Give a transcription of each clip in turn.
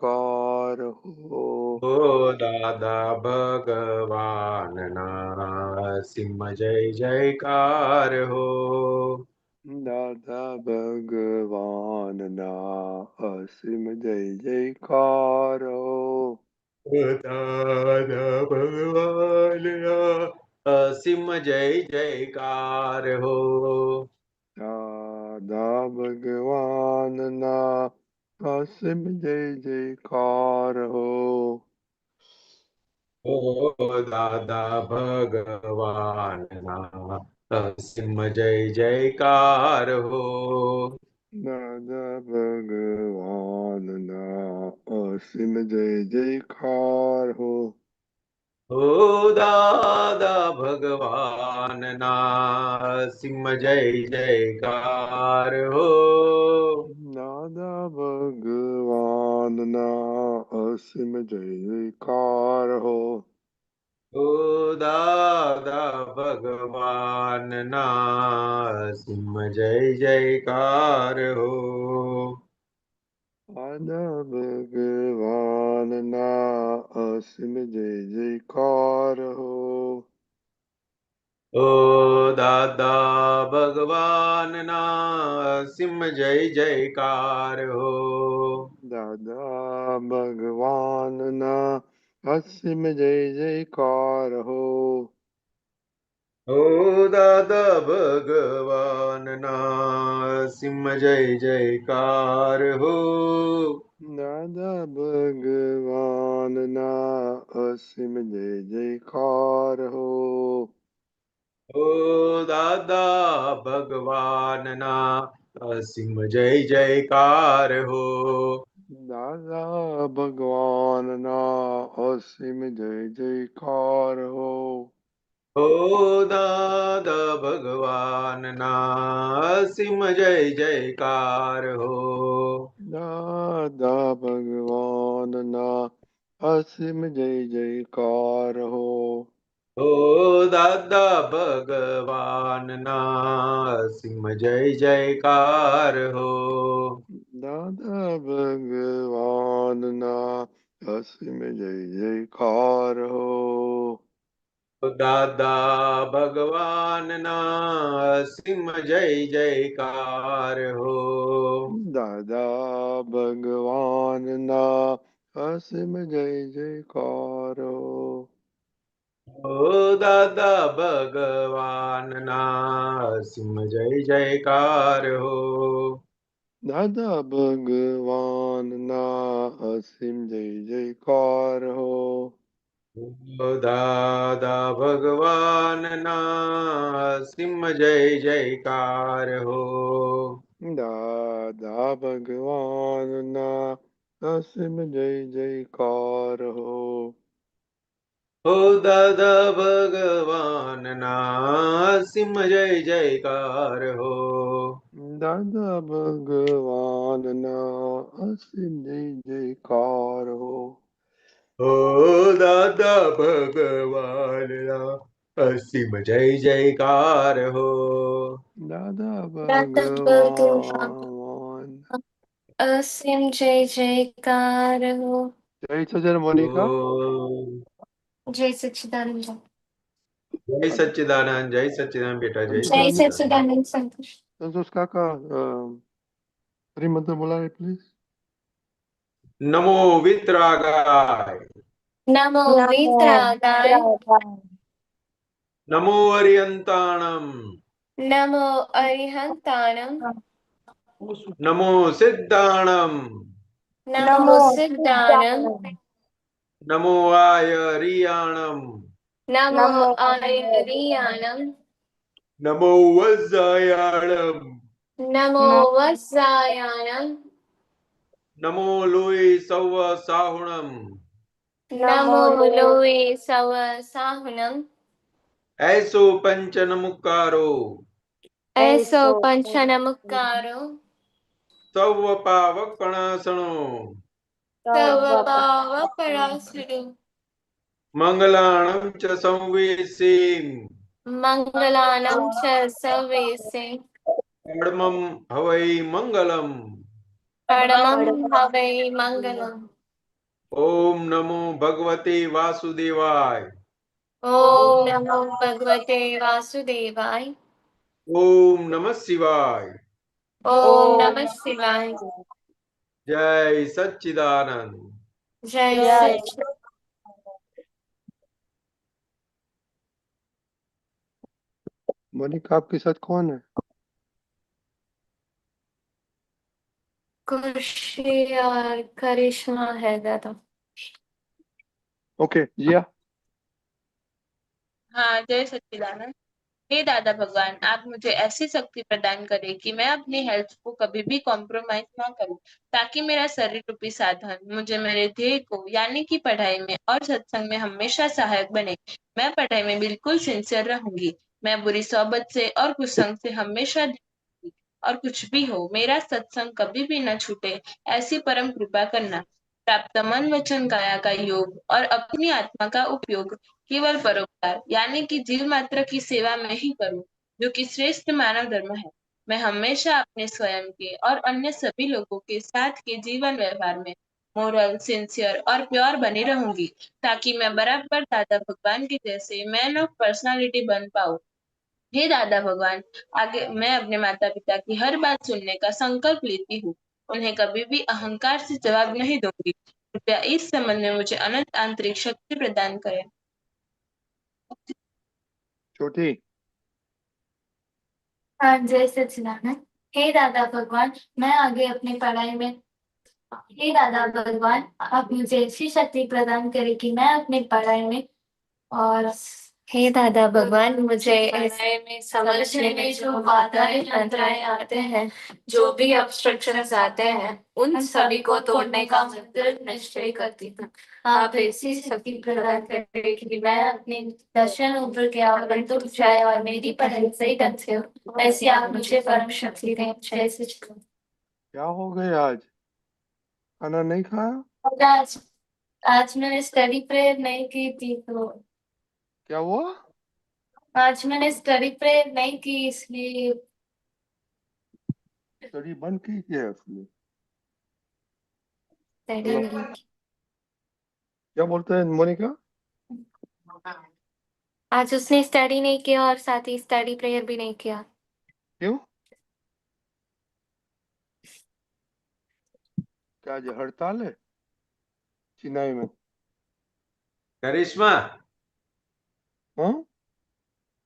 જયકાર હો. ઓ દાદા ભગવાનના સિંહ જય જયકાર હો. દાદા ભગવાનના અસીમ જય જયકાર હો. દાદા ભગવાનના અસીમ જય જયકાર હો. દાદા ભગવાનના અસીમ જય જયકાર હો. ઓ દાદા ભગવાનના અસીમ જય જયકાર હો. દાદા ભગવાનના અસીમ જય જયકાર હો. ઓ દાદા ભગવાનના અસીમ જય જયકાર હો. દાદા ભગવાનના અસીમ જય જયકાર હો. ઓ દાદા ભગવાનના અસીમ જય જયકાર હો. દાદા ભગવાનના અસીમ જય જયકાર હો. ઓ દાદા ભગવાનના અસીમ જય જયકાર હો. દાદા ભગવાનના અસીમ જય જયકાર હો. ઓ દાદા ભગવાનના અસીમ જય જયકાર હો. દાદા ભગવાનના અસીમ જય જયકાર હો. ઓ દાદા ભગવાનના અસીમ જય જયકાર હો. દાદા ભગવાનના અસીમ જય જયકાર હો. ઓ દાદા ભગવાનના અસીમ જય જયકાર હો. દાદા ભગવાનના અસીમ જય જયકાર હો. ઓ દાદા ભગવાનના અસીમ જય જયકાર હો. દાદા ભગવાનના અસીમ જય જયકાર હો. દાદા ભગવાનના અસીમ જય જયકાર હો. દાદા ભગવાનના અસીમ જય જયકાર હો. ઓ દાદા ભગવાનના અસીમ જય જયકાર હો. દાદા ભગવાનના અસીમ જય જયકાર હો. ઓ દાદા ભગવાનના અસીમ જય જયકાર હો. દાદા ભગવાનના અસીમ જય જયકાર હો. ઓ દાદા ભગવાનના અસીમ જય જયકાર હો. દાદા ભગવાનના અસીમ જય જયકાર હો. ઓ દાદા ભગવાનના અસીમ જય જયકાર હો. દાદા દાદા ભગવાન ભગવાન અસીમ જય જયકાર હો. જય સજ્જન મોનિકા. ઓ જય સચ્ચિદાનંદ. જય સચ્ચિદાનંદ બેટા જય જય અમિત સચ્ચિદાનંદ સંતોષ. સંતોષ કાકા શ્રીમંત્ર બોલાવે પ્લીઝ. નમો વિતરાગાય. નમો વિતરાગાય. નમો અરિયંતાણમ. નમો અરિહંતાણમ. નમો સિદ્ધાણમ. નમો સિદ્ધાણમ. નમો આયરિયાણમ. નમો આયરિયાણમ. નમો વજ્જાયાણમ. નમો વત્સાયાણમ. નમો લોય સૌ સાહુણમ. નમો લોવે સવ સાહનમ. એસો પંચન મુક્કારો. એસો પંચનમુક્કારો. સૌ પાવક પણાસણો. તવ પાવપરાસુરો. મંગલાણમ ચ સંવેસીમ. મંગલાનમ ચ સવેસે. પડમમ હવૈ મંગલમ. પરમં હવૈ મંગલમ. ओम नमो भगवते वासुदेवाय। ओम नमो भगवते वासुदेवाय। ओम नमः शिवाय। ओम नमः शिवाय। जय सच्चिदानंद। जय जय सच्चिदानंद। मोनिका आपके साथ कौन है? खुशी और करिश्मा है दादा। ओके जिया। हाँ, जय सच्चिदानंद। हे दादा भगवान, आप मुझे ऐसी शक्ति प्रदान करें कि मैं अपनी हेल्थ को कभी भी कॉम्प्रोमाइज ना करूं, ताकि मेरा शरीर रूपी साधन मुझे मेरे ध्येय को यानी कि पढ़ाई में और सत्संग में हमेशा सहायक बने। मैं पढ़ाई में बिल्कुल सिंसियर रहूंगी। मैं बुरी सोबत से और कुसंग से हमेशा दूर रहूंगी। और कुछ भी हो, मेरा सत्संग कभी भी न छूटे, ऐसी परम कृपा करना। प्राप्त मन वचन काया का योग और अपनी आत्मा का उपयोग केवल परोपकार यानी कि जीव मात्र की सेवा में ही करूं, जो कि श्रेष्ठ मानव धर्म है। मैं हमेशा अपने स्वयं के और अन्य सभी लोगों के साथ के जीवन व्यवहार में मोरल, सिंसियर और प्योर बनी रहूंगी, ताकि मैं बराबर दादा भगवान के जैसे मैन ऑफ पर्सनालिटी बन पाऊं। हे दादा भगवान, आगे मैं अपने माता पिता की हर बात सुनने का संकल्प लेती हूँ। उन्हें कभी भी अहंकार से जवाब नहीं दूंगी। कृपया इस संबंध में मुझे अनंत आंतरिक शक्ति प्रदान करें। छोटी। हाँ, जय सच्चिदानंद। हे दादा भगवान, मैं आगे अपनी पढ़ाई में हे दादा भगवान, आप मुझे ऐसी शक्ति प्रदान करें कि मैं अपनी पढ़ाई में और हे दादा भगवान, मुझे ऐसे में समझने में जो बाधाएं अंतराय आते हैं, जो भी ऑब्स्ट्रक्शंस आते हैं, उन सभी को तोड़ने का मंत्र निश्चय करती हूँ। आप ऐसी शक्ति प्रदान करें कि मैं अपने दर्शन ऊपर के आवरण टूट जाए और मेरी पढ़ाई सही ढंग से हो, ऐसी आप मुझे परम शक्ति दें। जय सच्चिदानंद। क्या हो गए आज? खाना नहीं खाया? और आज मैंने स्टडी प्रेयर नहीं की थी, तो क्या हुआ? आज मैंने स्टडी प्रेयर नहीं की, इसलिए स्टडी बंद की है उसने? स्टडी हेलो, नहीं की। क्या बोलते हैं मोनिका? आज उसने स्टडी नहीं किया और साथ ही स्टडी प्रेयर भी नहीं किया। क्यों? क्या आज हड़ताल है चेन्नई में? करिश्मा, हाँ?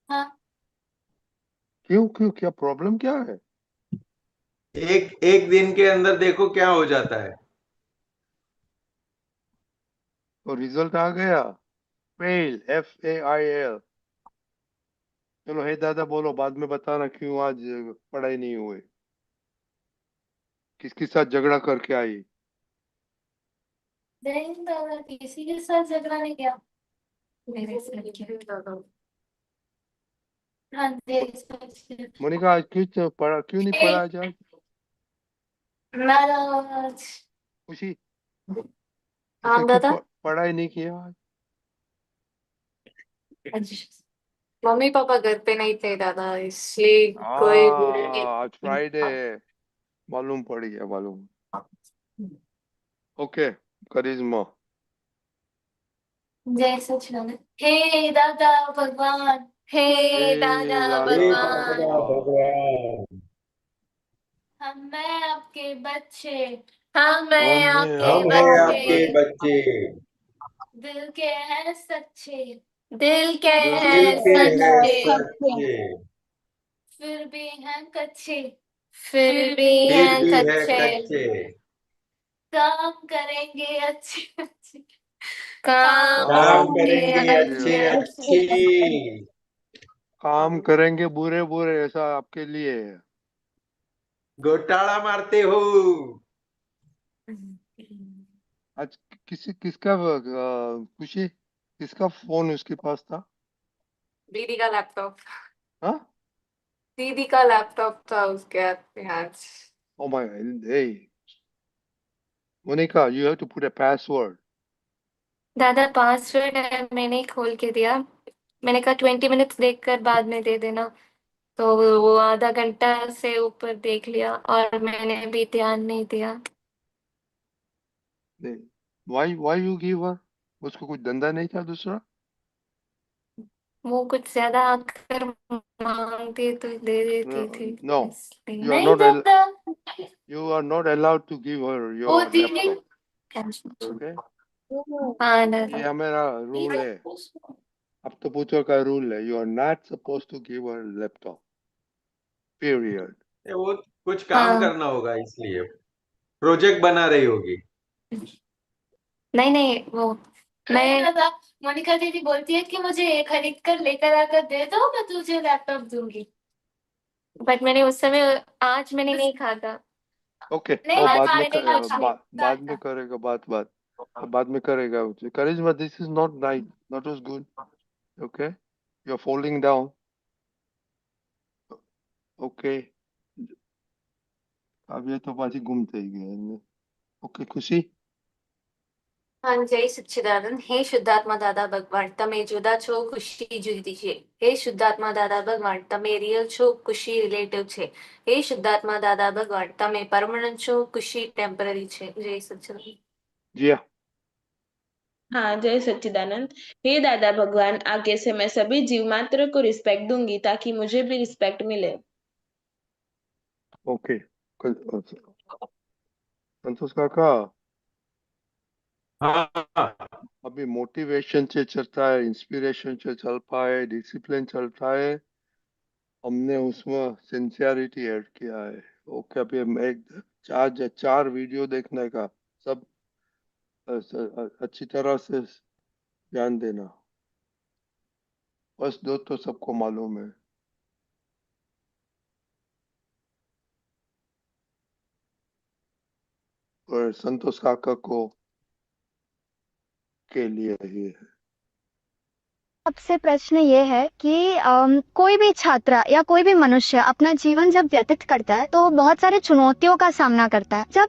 हाँ। क्यों क्यों, क्या प्रॉब्लम क्या है? एक एक दिन के अंदर देखो क्या हो जाता है। तो रिजल्ट आ गया। Fail, FAIL। चलो हे दादा बोलो, बाद में बताना क्यों आज पढ़ाई नहीं हुई। किसके साथ झगड़ा करके आई? नहीं दादा, किसी के साथ झगड़ा नहीं किया। मेरे साथ किया। हाँ जी, सच्ची। मोनिका आज क्यों नहीं पढ़ा आज? मैं आज खुशी, अच्छा हाँ क्यों दादा। पढ़ाई नहीं किया आज? आज मम्मी पापा घर पे नहीं थे दादा, इसलिए कोई बुरा आज फ्राइडे नहीं। है, मालूम पड़ गया, मालूम। ओके, करिश्मा। जय सच्चिदानंद। हे दादा भगवान, हे हे दादा दादा हे भगवान, दादा भगवान, भगवान, हम मैं आपके बच्चे, हम मैं हम हैं आपके हम हैं आपके आपके बच्चे, बच्चे, बच्चे, दिल के हैं सच्चे, दिल के दिल के दिल हैं के हैं हैं सच्चे, सच्चे, सच्चे, फिर भी हैं कच्चे, फिर भी फिर हैं भी है कच्चे, कच्चे, काम करेंगे अच्छे अच्छे, काम काम काम करेंगे करेंगे करेंगे अच्छे अच्छे अच्छे, अच्छे, काम करेंगे बुरे बुरे, ऐसा आपके लिए है। घोटाला मारते हो। आज किसका खुशी, किसका फोन उसके पास था? दीदी का लैपटॉप। हाँ? दीदी का लैपटॉप था उसके हाथ में आज। Oh my, hey Monica, you have to put a password. दादा पासवर्ड है, मैंने ही खोल के दिया। मैंने कहा 20 मिनट्स देखकर बाद में दे देना, तो वो आधा घंटा से ऊपर देख लिया और मैंने भी ध्यान नहीं दिया। नहीं, why you give her? उसको कुछ धंधा नहीं था दूसरा? वो कुछ ज्यादा आकर मांगती तो दे देती थी, No, इसलिए you are नहीं not देता। you are not allowed to give her वो your दीदी laptop. Okay? हाँ दादा। ये हमारा रूल है। अब तो पूछो का रूल है। You are not supposed to give her laptop. Period. वो कुछ काम हाँ करना होगा इसलिए प्रोजेक्ट बना रही होगी। नहीं नहीं, वो मैं मोनिका दीदी बोलती है कि मुझे ये खरीद कर लेकर आकर दे दो, मैं तुझे लैपटॉप दूंगी, बट मैंने उस समय आज मैंने नहीं कहा था। Okay. नहीं वो आज बाद में मैंने नहीं कहा बाद में करेगा बाद में करेगा। Charisma, this is not right. Not as good. Okay? You're falling down. Okay. अब ये तो पाછી ગુમ થઈ ગયા. Okay, ખુશી? હા, જય સચ્ચિદાનંદ. હે શુદ્ધાત્મા દાદા ભગવાન, તમે જુદા છો, ખુશી જુદી છે. હે શુદ્ધાત્મા દાદા ભગવાન, તમે રિયલ છો, ખુશી રિલેટિવ છે. હે શુદ્ધાત્મા દાદા ભગવાન, તમે પરમનન્ટ છો, ખુશી ટેમ્પરરી છે. જય સચ્ચિદાનંદ. जिया. हाँ, जय सच्चिदानंद। हे दादा भगवान, आगे से मैं सभी जीव मात्र को रिस्पेक्ट दूंगी ताकि मुझे भी रिस्पेक्ट मिले। Okay. संतोष काका, हाँ अभी मोटिवेशन से चलता है, इंस्पिरेशन से चलता है, डिसिप्लिन चलता है, हमने उसमें सिंसियरिटी ऐड किया है। ओके, अभी हम एक चार वीडियो देखने का, सब अच्छी तरह से ध्यान देना। बस दो तो सबको मालूम है। और संतोष काका को के लिए ही है। सबसे प्रश्न ये है कि कोई भी छात्र या कोई भी मनुष्य अपना जीवन जब व्यतीत करता है तो बहुत सारे चुनौतियों का सामना करता है। जब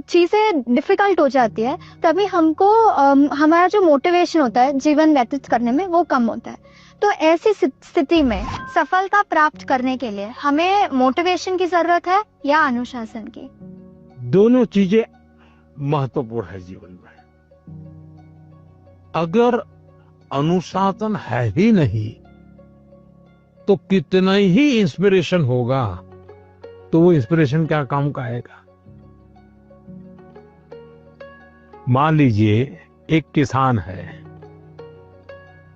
चीजें डिफिकल्ट हो जाती है तभी हमको हमारा जो मोटिवेशन होता है जीवन व्यतीत करने में वो कम होता है। तो ऐसी स्थिति में सफलता प्राप्त करने के लिए हमें मोटिवेशन की जरूरत है या अनुशासन की? दोनों चीजें महत्वपूर्ण है जीवन में। अगर अनुशासन है ही नहीं तो कितना ही इंस्पिरेशन होगा तो वो इंस्पिरेशन क्या काम का आएगा। मान लीजिए एक किसान है,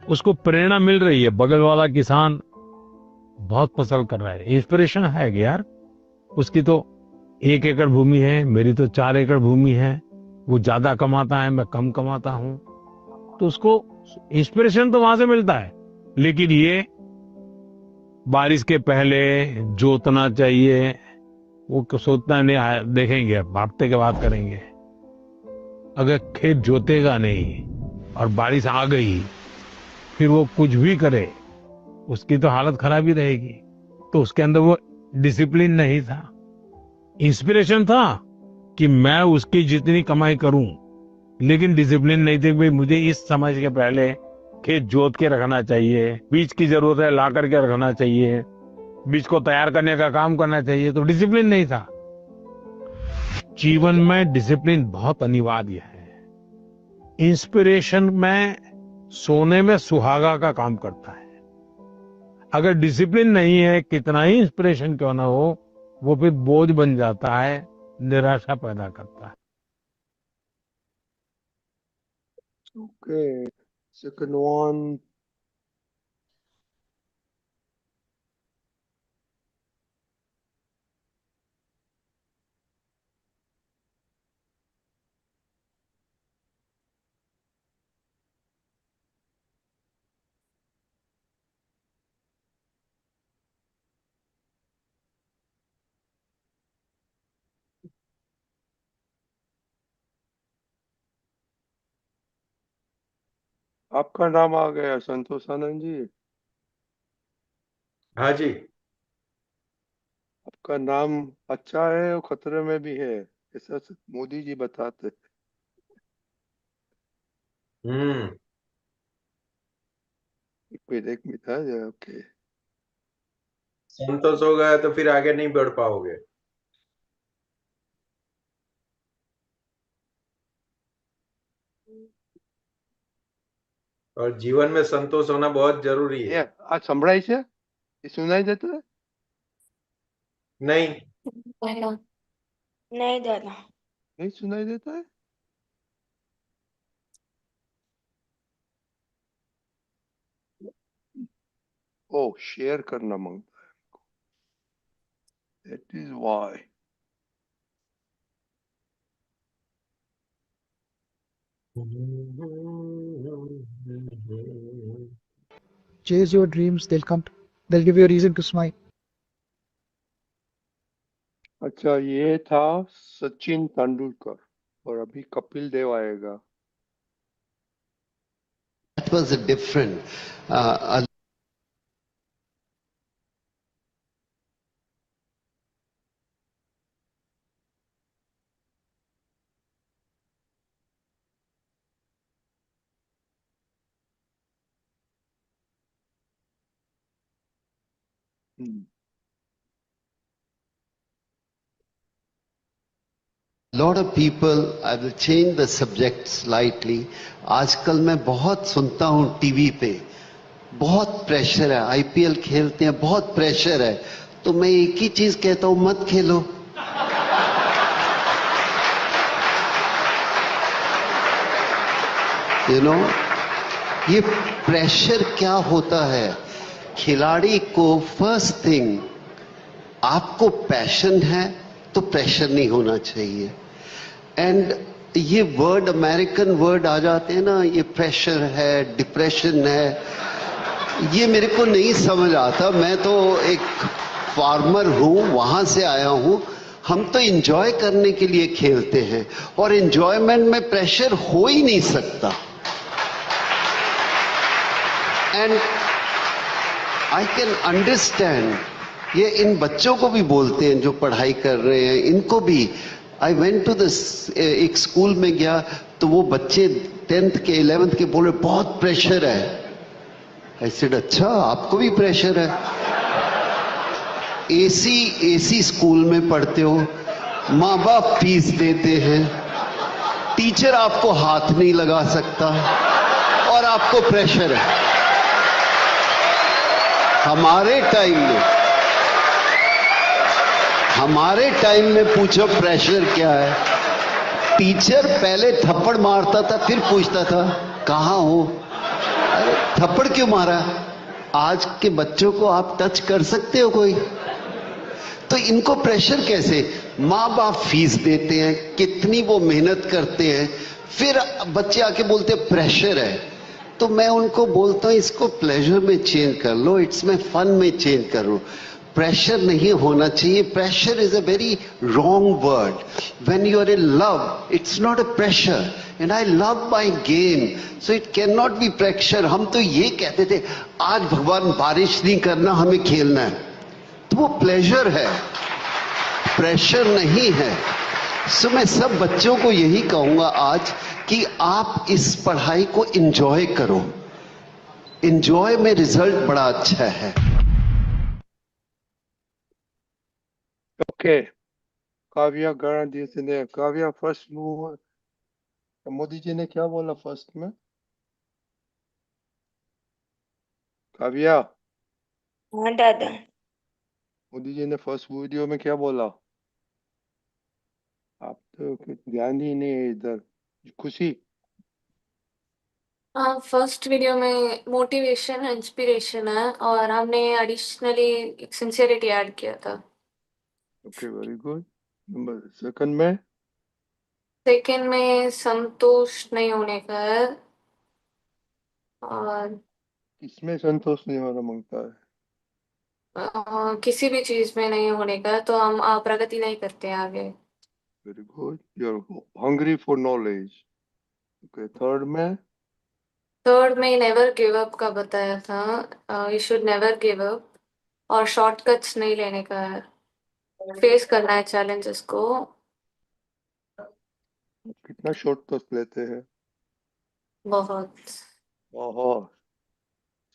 उसको प्रेरणा मिल रही है, बगल वाला किसान बहुत फसल कर रहा है, इंस्पिरेशन है कि यार उसकी तो 1 एकड़ भूमि है, मेरी तो 4 एकड़ भूमि है, वो ज्यादा कमाता है, मैं कम कमाता हूं, तो उसको इंस्पिरेशन तो वहां से मिलता है। लेकिन ये बारिश के पहले जोतना चाहिए, वो सोचना नहीं, देखेंगे हफ्ते के बाद करेंगे। अगर खेत जोतेगा नहीं और बारिश आ गई फिर वो कुछ भी करे उसकी तो हालत खराब ही रहेगी। तो उसके अंदर वो डिसिप्लिन नहीं था, इंस्पिरेशन था कि मैं उसकी जितनी कमाई करूं, लेकिन डिसिप्लिन नहीं थे। भाई मुझे इस समय के पहले खेत जोत के रखना चाहिए, बीज की जरूरत है ला करके रखना चाहिए, बीज को तैयार करने का काम करना चाहिए, तो डिसिप्लिन नहीं था। जीवन में डिसिप्लिन बहुत अनिवार्य है। इंस्पिरेशन में सोने में सुहागा का काम करता है। अगर डिसिप्लिन नहीं है, कितना ही इंस्पिरेशन क्यों ना हो, वो फिर बोझ बन जाता है, निराशा पैदा करता है। Okay, second one. आपका नाम आ गया संतोष आनंद जी। हाँ जी। आपका नाम अच्छा है और खतरे में भी है, ऐसा मोदी जी बताते। हम्म। एक मिनट है। ओके, संतोष हो गया तो फिर आगे नहीं बढ़ पाओगे। और जीवन में संतोष होना बहुत जरूरी ये है। आ संभळाय છે? ये सुनाई देता है? नहीं, नहीं दादा। नहीं सुनाई देता है? ओ शेयर करना मांगता है हमको। That is why. Chase your dreams, they'll come. They'll give you a reason to smile. अच्छा ये था सचिन तेंदुलकर और अभी कपिल देव आएगा। That was a different. Lot of people, I will change the subject slightly. आजकल मैं बहुत सुनता हूं टीवी पे, बहुत प्रेशर है, आईपीएल खेलते हैं, बहुत प्रेशर है, तो मैं एक ही चीज कहता हूं, मत खेलो। यू नो, ये प्रेशर क्या होता है? खिलाड़ी को फर्स्ट थिंग, आपको पैशन है तो प्रेशर नहीं होना चाहिए। एंड ये वर्ड, अमेरिकन वर्ड आ जाते हैं ना, ये प्रेशर है, डिप्रेशन है, ये मेरे को नहीं समझ आता। मैं तो एक फार्मर हूं, वहां से आया हूं। हम तो एंजॉय करने के लिए खेलते हैं, और एंजॉयमेंट में प्रेशर हो ही नहीं सकता। एंड आई कैन अंडरस्टैंड, ये इन बच्चों को भी बोलते हैं जो पढ़ाई कर रहे हैं, इनको भी। आई वेंट टू दिस, एक स्कूल में गया तो वो बच्चे 10th के 11th के बोले बहुत प्रेशर है। आई सेड अच्छा, आपको भी प्रेशर है? एसी स्कूल में पढ़ते हो, माँ बाप फीस देते हैं, टीचर आपको हाथ नहीं लगा सकता, और आपको प्रेशर है। हमारे टाइम में पूछो प्रेशर क्या है? टीचर पहले थप्पड़ मारता था, फिर पूछता था कहाँ हो, अरे थप्पड़ क्यों मारा? आज के बच्चों को आप टच कर सकते हो कोई? तो इनको प्रेशर कैसे? माँ बाप फीस देते हैं, कितनी वो मेहनत करते हैं, फिर बच्चे आके बोलते हैं प्रेशर है। तो मैं उनको बोलता हूं इसको प्लेजर में चेंज कर लो, इट्स में फन में चेंज करो। प्रेशर नहीं होना चाहिए। Pressure is a very wrong word. When you are in love, it's not a pressure, and I love my game, so it can not be pressure. हम तो ये कहते थे आज भगवान बारिश नहीं करना, हमें खेलना है, तो वो प्लेजर है, प्रेशर नहीं है। सो मैं सब बच्चों को यही कहूंगा आज कि आप इस पढ़ाई को एंजॉय करो। एंजॉय में रिजल्ट बड़ा अच्छा है। ओके, काव्या गणदेश ने, काव्या फर्स्ट मूव, मोदी जी ने क्या बोला फर्स्ट में? काव्या, हाँ दादा। मोदी जी ने फर्स्ट वीडियो में क्या बोला? आप तो कुछ ध्यान ही नहीं है इधर। खुशी, हाँ, फर्स्ट वीडियो में मोटिवेशन इंस्पिरेशन है और हमने एडिशनली सिंसियरिटी ऐड किया था। Okay very good. Number second में सेकंड में संतोष नहीं होने का है, और इसमें संतोष नहीं होना मांगता है। किसी भी चीज में नहीं होने का, तो हम प्रगति नहीं करते आगे। Very good, you are hungry for knowledge. Okay, third में नेवर गिव अप का बताया था, you should never give up, और शॉर्टकट्स नहीं लेने का है, फेस करना है चैलेंजेस को। कितना शॉर्टकट लेते हैं? बहुत। ओहो,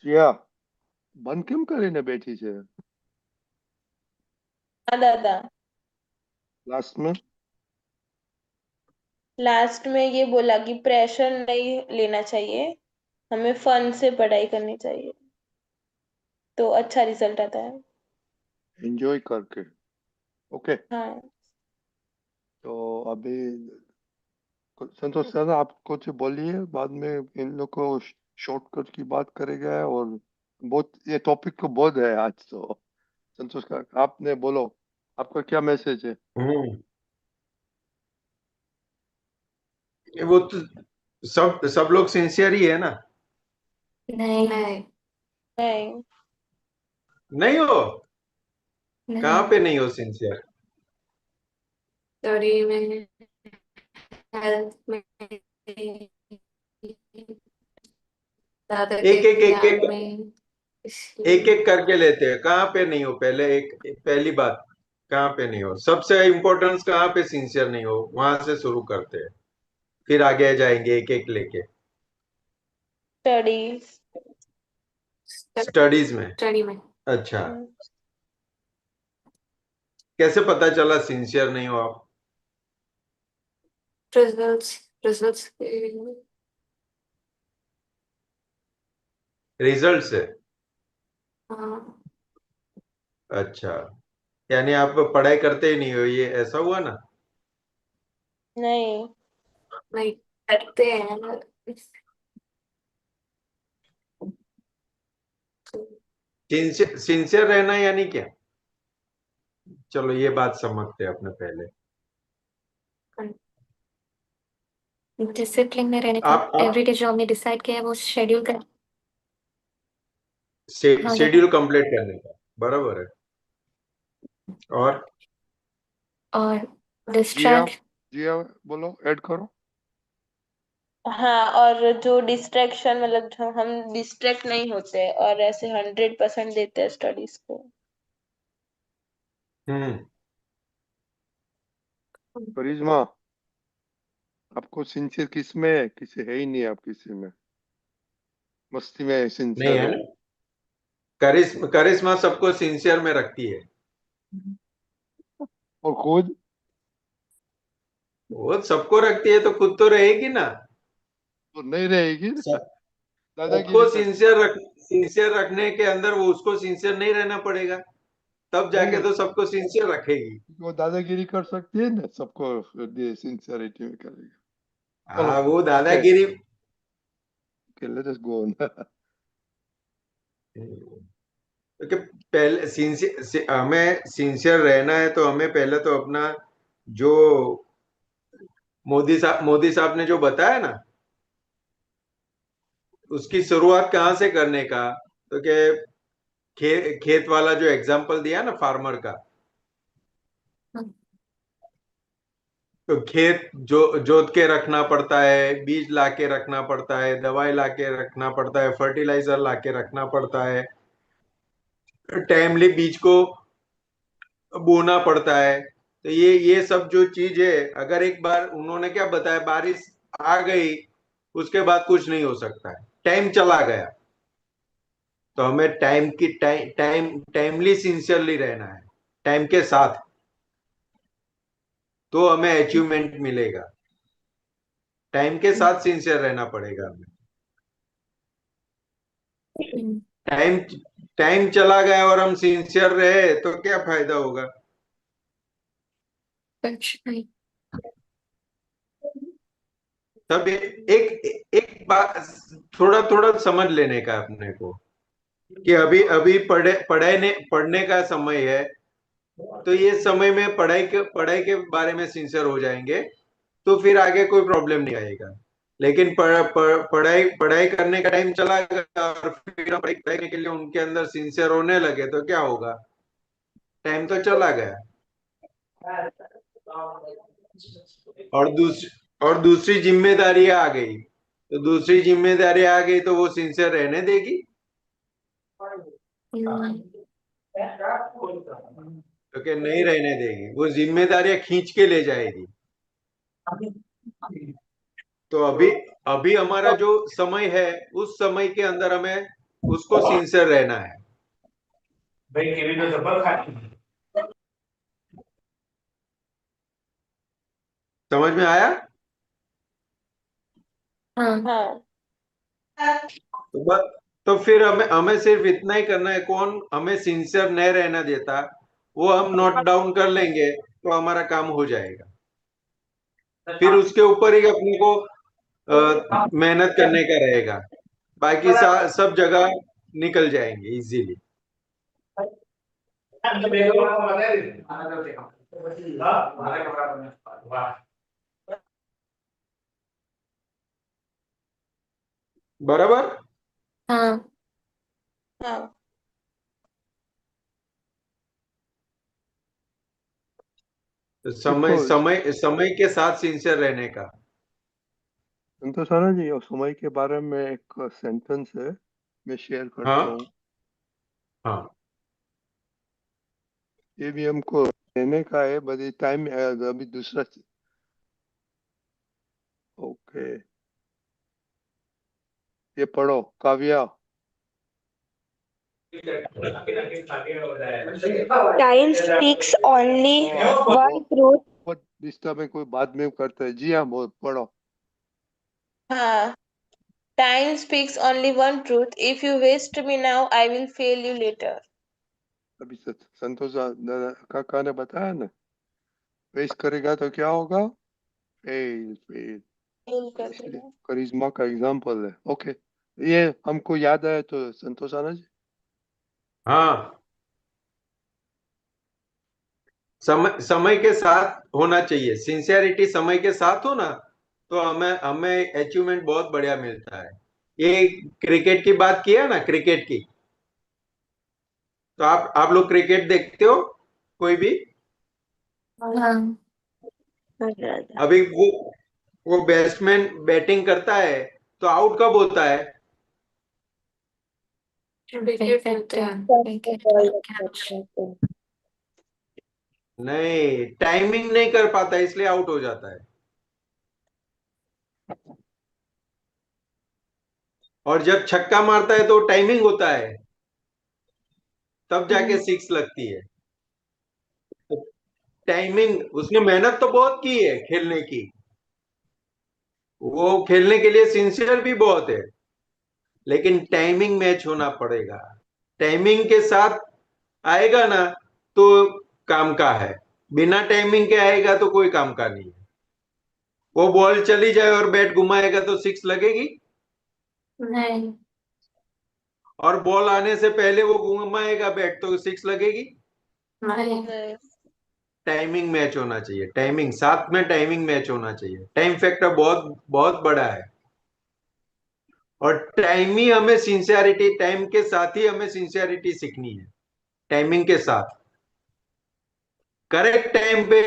जिया બંધ કેમ કરીને બેઠી છે हाँ दादा। लास्ट में? लास्ट में ये बोला कि प्रेशर नहीं लेना चाहिए, हमें फन से पढ़ाई करनी चाहिए तो अच्छा रिजल्ट आता है। एंजॉय करके। ओके, हाँ। तो अभी संतोष सर आप कुछ बोलिए, बाद में इन लोग को शॉर्टकट की बात करेगा। और बहुत ये टॉपिक तो बहुत है आज तो। संतोष का आपने बोलो, आपका क्या मैसेज है? वो तो सब लोग सिंसियर ही है ना। नहीं नहीं नहीं। नहीं हो? कहाँ नहीं, पे नहीं हो सिंसियर? स्टडी में, हेल्थ में, दादा के एक एक एक ज्ञान एक में, एक इसलिए। एक करके लेते हैं। कहाँ पे नहीं हो? पहले पहली बात, कहाँ पे नहीं हो? सबसे इम्पोर्टेंस कहाँ पे सिंसियर नहीं हो, वहां से शुरू करते हैं, फिर आगे जाएंगे एक एक लेके। स्टडी। स्टडीज में? स्टडी में अच्छा, कैसे पता चला सिंसियर नहीं हो आप? रिजल्ट्स, रिजल्ट्स रिजल्ट से? हाँ। अच्छा, यानी आप पढ़ाई करते ही नहीं हो, ये ऐसा हुआ ना? नहीं। नहीं करते हैं। सिंसियर रहना यानी क्या? चलो ये बात समझते हैं अपने पहले। डिसिप्लिन में रहने का, आप एवरीडे जो हमने डिसाइड किया है वो शेड्यूल कर हो जाता है। शेड्यूल कंप्लीट करने का, बराबर है। और और जिया, डिस्ट्रैक्ट, जिया बोलो, ऐड करो। हाँ, और जो डिस्ट्रैक्शन मतलब जो हम डिस्ट्रैक्ट नहीं होते और ऐसे 100% देते हैं स्टडीज को। हम्म करिश्मा, आपको सिंसियर किस में है? किसी है ही नहीं, आप किसी में मस्ती में नहीं सिंसियर है हो। ना? करिश्मा सबको सिंसियर में रखती है। और खुद वो सबको रखती है तो खुद तो रहेगी ना। तो नहीं रहेगी ना, सब दादागिरी सबको कर। सिंसियर रखने के अंदर वो उसको सिंसियर नहीं रहना पड़ेगा, तब नहीं, जाके तो सबको सिंसियर रखेगी। वो दादागिरी कर सकती है ना, सबको सिंसियरिटी में करेगा। चलो, हाँ, वो ओके, दादागिरी। Let us go on. क्योंकि पहले हमें सिंसियर रहना है तो हमें पहले तो अपना जो मोदी साहब ने जो बताया ना, उसकी शुरुआत कहाँ से करने का। तो कि खेत वाला जो एग्जाम्पल दिया ना फार्मर का, तो खेत जो जोत के रखना पड़ता है, बीज ला के रखना पड़ता है, दवाई ला के रखना पड़ता है, फर्टिलाइजर ला के रखना पड़ता है, टाइमली बीज को बोना पड़ता है। तो ये सब जो चीज है, अगर एक बार उन्होंने क्या बताया, बारिश आ गई उसके बाद कुछ नहीं हो सकता है, टाइम चला गया। तो हमें टाइमली सिंसियरली रहना है, टाइम के साथ, तो हमें अचीवमेंट मिलेगा। टाइम के साथ सिंसियर रहना पड़ेगा हमें। टाइम टाइम चला गया और हम सिंसियर रहे तो क्या फायदा होगा? कुछ नहीं। तब एक बात थोड़ा थोड़ा समझ लेने का अपने को, कि अभी अभी पढ़ने का समय है। तो ये समय में पढ़ाई के बारे में सिंसियर हो जाएंगे तो फिर आगे कोई प्रॉब्लम नहीं आएगा। लेकिन पढ़ाई पढ़ाई करने का टाइम चला गया और फिर हम पढ़ाई करने के लिए उनके अंदर सिंसियर होने लगे तो क्या होगा? टाइम तो चला गया। और दूसरी जिम्मेदारी आ गई, तो दूसरी जिम्मेदारी आ गई तो वो सिंसियर रहने देगी? तो क्या नहीं रहने देगी, वो जिम्मेदारियां खींच के ले जाएगी। तो अभी अभी हमारा जो समय है, उस समय के अंदर हमें उसको सिंसियर रहना है। समझ में आया? हाँ हाँ तो बस, तो फिर हमें हमें सिर्फ इतना ही करना है, कौन हमें सिंसियर नहीं रहना देता वो हम नोट डाउन कर लेंगे तो हमारा काम हो जाएगा। फिर उसके ऊपर ही अपने को मेहनत करने का रहेगा, बाकी सब जगह निकल जाएंगे इजीली। बराबर। हाँ हाँ तो देखो समय समय समय के साथ सिंसियर रहने का। संतोषाना जी, और समय के बारे में एक सेंटेंस है, मैं शेयर करता हाँ हूँ। हाँ ये भी हमको लेने का है, बट टाइम अभी दूसरा। ओके, ये पढ़ो Kavya. Time speaks only one truth. बहुत डिस्टर्ब है, कोई बाद में करता है। जी हाँ, बहुत पढ़ो। हाँ। Time speaks only one truth. If you waste me now, I will fail you later. अभी संतोष काका ने बताया ना, वेस्ट करेगा तो क्या होगा? Fail fail. Fail कर इसलिए देगा। करिश्मा का एग्जाम्पल है। ओके, ये हमको याद आया तो संतोष आना जी। हाँ, समय समय के साथ होना चाहिए, सिंसियरिटी समय के साथ हो ना तो हमें हमें अचीवमेंट बहुत बढ़िया मिलता है। ये क्रिकेट की बात किया ना, क्रिकेट की, तो आप लोग क्रिकेट देखते हो कोई भी? हाँ अभी वो बैट्समैन बैटिंग करता है तो आउट कब होता है? नहीं, टाइमिंग नहीं कर पाता इसलिए आउट हो जाता है। और जब छक्का मारता है तो टाइमिंग होता है, तब जाके सिक्स लगती है। तो टाइमिंग, उसने मेहनत तो बहुत की है खेलने की, वो खेलने के लिए सिंसियर भी बहुत है, लेकिन टाइमिंग मैच होना पड़ेगा। टाइमिंग के साथ आएगा ना तो काम का है, बिना टाइमिंग के आएगा तो कोई काम का नहीं है। वो बॉल चली जाए और बैट घुमाएगा तो सिक्स लगेगी? नहीं और बॉल आने से पहले वो घुमाएगा बैट तो सिक्स लगेगी? नहीं नहीं। टाइमिंग मैच होना चाहिए, टाइमिंग साथ में टाइमिंग मैच होना चाहिए। टाइम फैक्टर बहुत बहुत बड़ा है, और टाइम ही हमें सिंसियरिटी, टाइम के साथ ही हमें सिंसियरिटी सीखनी है। टाइमिंग के साथ करेक्ट टाइम पे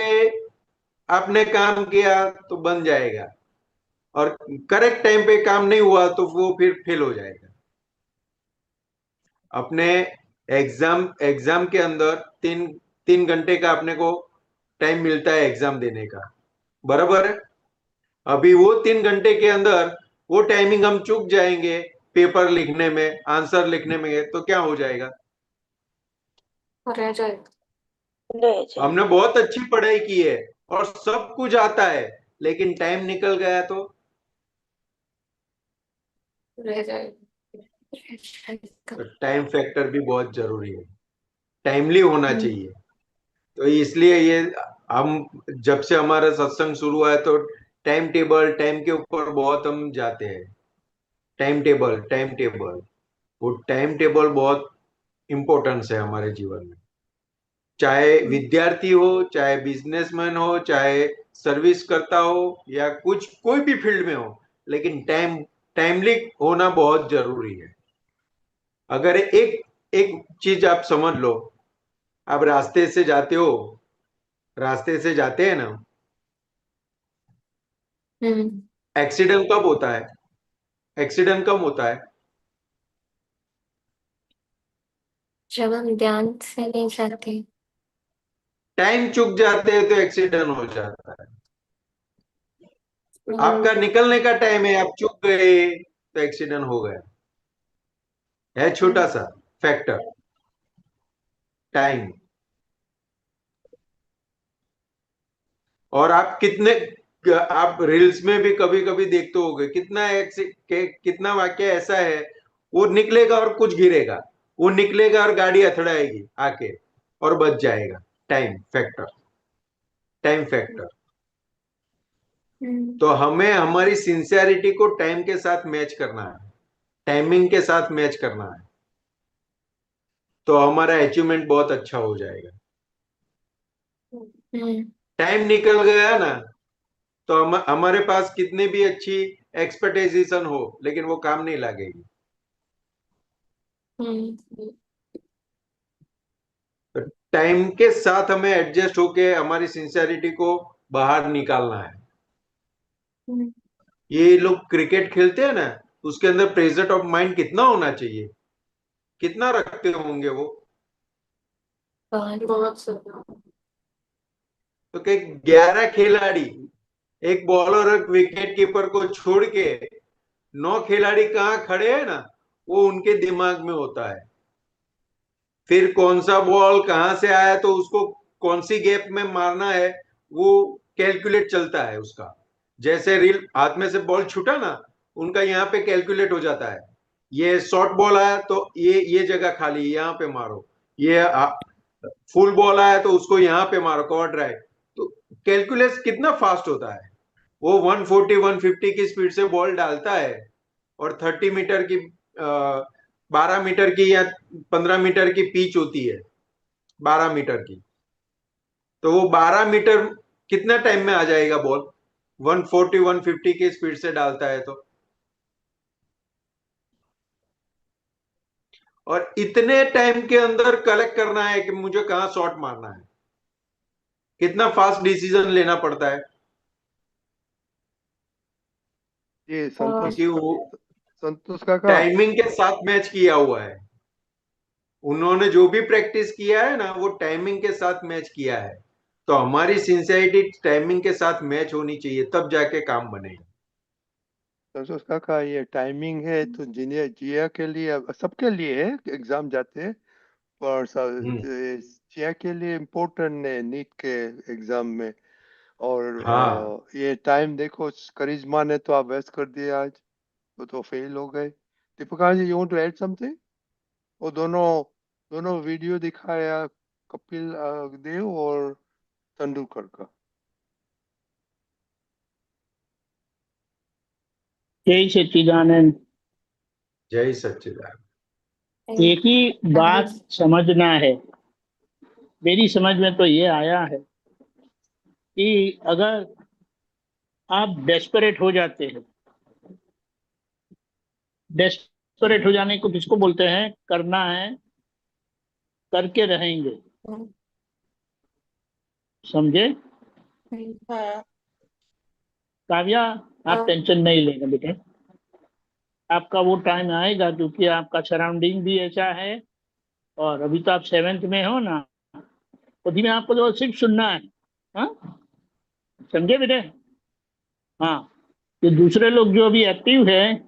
आपने काम किया तो बन जाएगा, और करेक्ट टाइम पे काम नहीं हुआ तो वो फिर फेल हो जाएगा। अपने एग्जाम एग्जाम के अंदर 3 3 घंटे का अपने को टाइम मिलता है एग्जाम देने का, बराबर है? अभी वो 3 घंटे के अंदर वो टाइमिंग हम चूक जाएंगे पेपर लिखने में, आंसर लिखने में, तो क्या हो जाएगा? रह जाएगा रह जाए। हमने बहुत अच्छी पढ़ाई की है और सब कुछ आता है, लेकिन टाइम निकल गया तो रह जाएगा। टाइम फैक्टर भी बहुत जरूरी है, टाइमली होना चाहिए। तो इसलिए ये हम, जब से हमारा सत्संग शुरू हुआ है तो टाइम टेबल, टाइम के ऊपर बहुत हम जाते हैं। टाइम टेबल, टाइम टेबल, वो टाइम टेबल बहुत इंपॉर्टेंस है हमारे जीवन में। चाहे विद्यार्थी हो, चाहे बिजनेसमैन हो, चाहे सर्विस करता हो, या कुछ कोई भी फील्ड में हो, लेकिन टाइमली होना बहुत जरूरी है। अगर एक एक चीज आप समझ लो, आप रास्ते से जाते हो, रास्ते से जाते हैं ना, हम्म एक्सीडेंट कब होता है? एक्सीडेंट कब होता है? जब हम ध्यान से नहीं जाते। टाइम चूक जाते हैं तो एक्सीडेंट हो जाता है। आपका निकलने का टाइम है, आप चूक गए तो एक्सीडेंट हो गया। है छोटा सा फैक्टर, टाइम। और आप कितने आप रील्स में भी कभी कभी देखते होगे, कितना वाक्य ऐसा है, वो निकलेगा और कुछ गिरेगा, वो निकलेगा और गाड़ी अथड़ाएगी आके और बच जाएगा। Time factor, time factor. तो हमें हमारी सिंसियरिटी को टाइम के साथ मैच करना है, टाइमिंग के साथ मैच करना है, तो हमारा अचीवमेंट बहुत अच्छा हो जाएगा। टाइम निकल गया ना, तो हमारे पास कितनी भी अच्छी एक्सपर्टाइजेशन हो, लेकिन वो काम नहीं लगेगी। तो टाइम के साथ हमें एडजस्ट होके हमारी सिंसियरिटी को बाहर निकालना है। ये लोग क्रिकेट खेलते हैं ना, उसके अंदर प्रेजेंट ऑफ माइंड कितना होना चाहिए, कितना रखते होंगे वो? तो कई 11 खिलाड़ी, एक बॉलर और विकेट कीपर को छोड़ के 9 खिलाड़ी कहाँ खड़े हैं ना, वो उनके दिमाग में होता है। फिर कौन सा बॉल कहां से आया तो उसको कौन सी गैप में मारना है, वो कैलकुलेट चलता है उसका। जैसे रील हाथ में से बॉल छूटा ना, उनका यहाँ पे कैलकुलेट हो जाता है। ये शॉर्ट बॉल आया तो ये जगह खाली, यहाँ पे मारो। ये फुल बॉल आया तो उसको यहाँ पे मारो, कवर ड्राइव। तो कैलकुलेट कितना फास्ट होता है। वो 140 150 की स्पीड से बॉल डालता है, और 30 मीटर की 12 मीटर की या 15 मीटर की पिच होती है, 12 मीटर की। तो वो 12 मीटर कितना टाइम में आ जाएगा बॉल? 140 150 की स्पीड से डालता है तो। और इतने टाइम के अंदर कलेक्ट करना है कि मुझे कहां शॉट मारना है, कितना फास्ट डिसीजन लेना पड़ता है। ये संतोष क्योंकि वो संतोष काका, टाइमिंग के साथ मैच किया हुआ है। उन्होंने जो भी प्रैक्टिस किया है ना, वो टाइमिंग के साथ मैच किया है। तो हमारी सिंसियरिटी टाइमिंग के साथ मैच होनी चाहिए, तब जाके काम बनेगा। संतोष काका, ये टाइमिंग है तो जिन्हें जिया के लिए, सबके लिए है, एग्जाम जाते हैं, पर जिया के लिए इम्पोर्टेंट है नीट के एग्जाम में। और हाँ, ये टाइम देखो, करिश्मा ने तो आप वेस्ट कर दिया आज, वो तो फेल हो गए। Deepika ji, you want to add something? वो दोनों दोनों वीडियो दिखाया, कपिल देव और तेंदुलकर का। जय सच्चिदानंद। जय सच्चिदानंद। एक ही बात समझना है, मेरी समझ में तो ये आया है कि अगर आप डेस्परेट हो जाते हैं, डेस्परेट हो जाने को किसको बोलते हैं? करना है, करके रहेंगे, समझे? हाँ काव्या, आप टेंशन नहीं लेना बेटे, आपका वो टाइम आएगा, क्योंकि आपका सराउंडिंग भी ऐसा है। और अभी तो आप 7th में हो ना, तो धीमे आपको तो सिर्फ सुनना है। हाँ, समझे बेटे? हाँ, तो दूसरे लोग जो अभी एक्टिव है,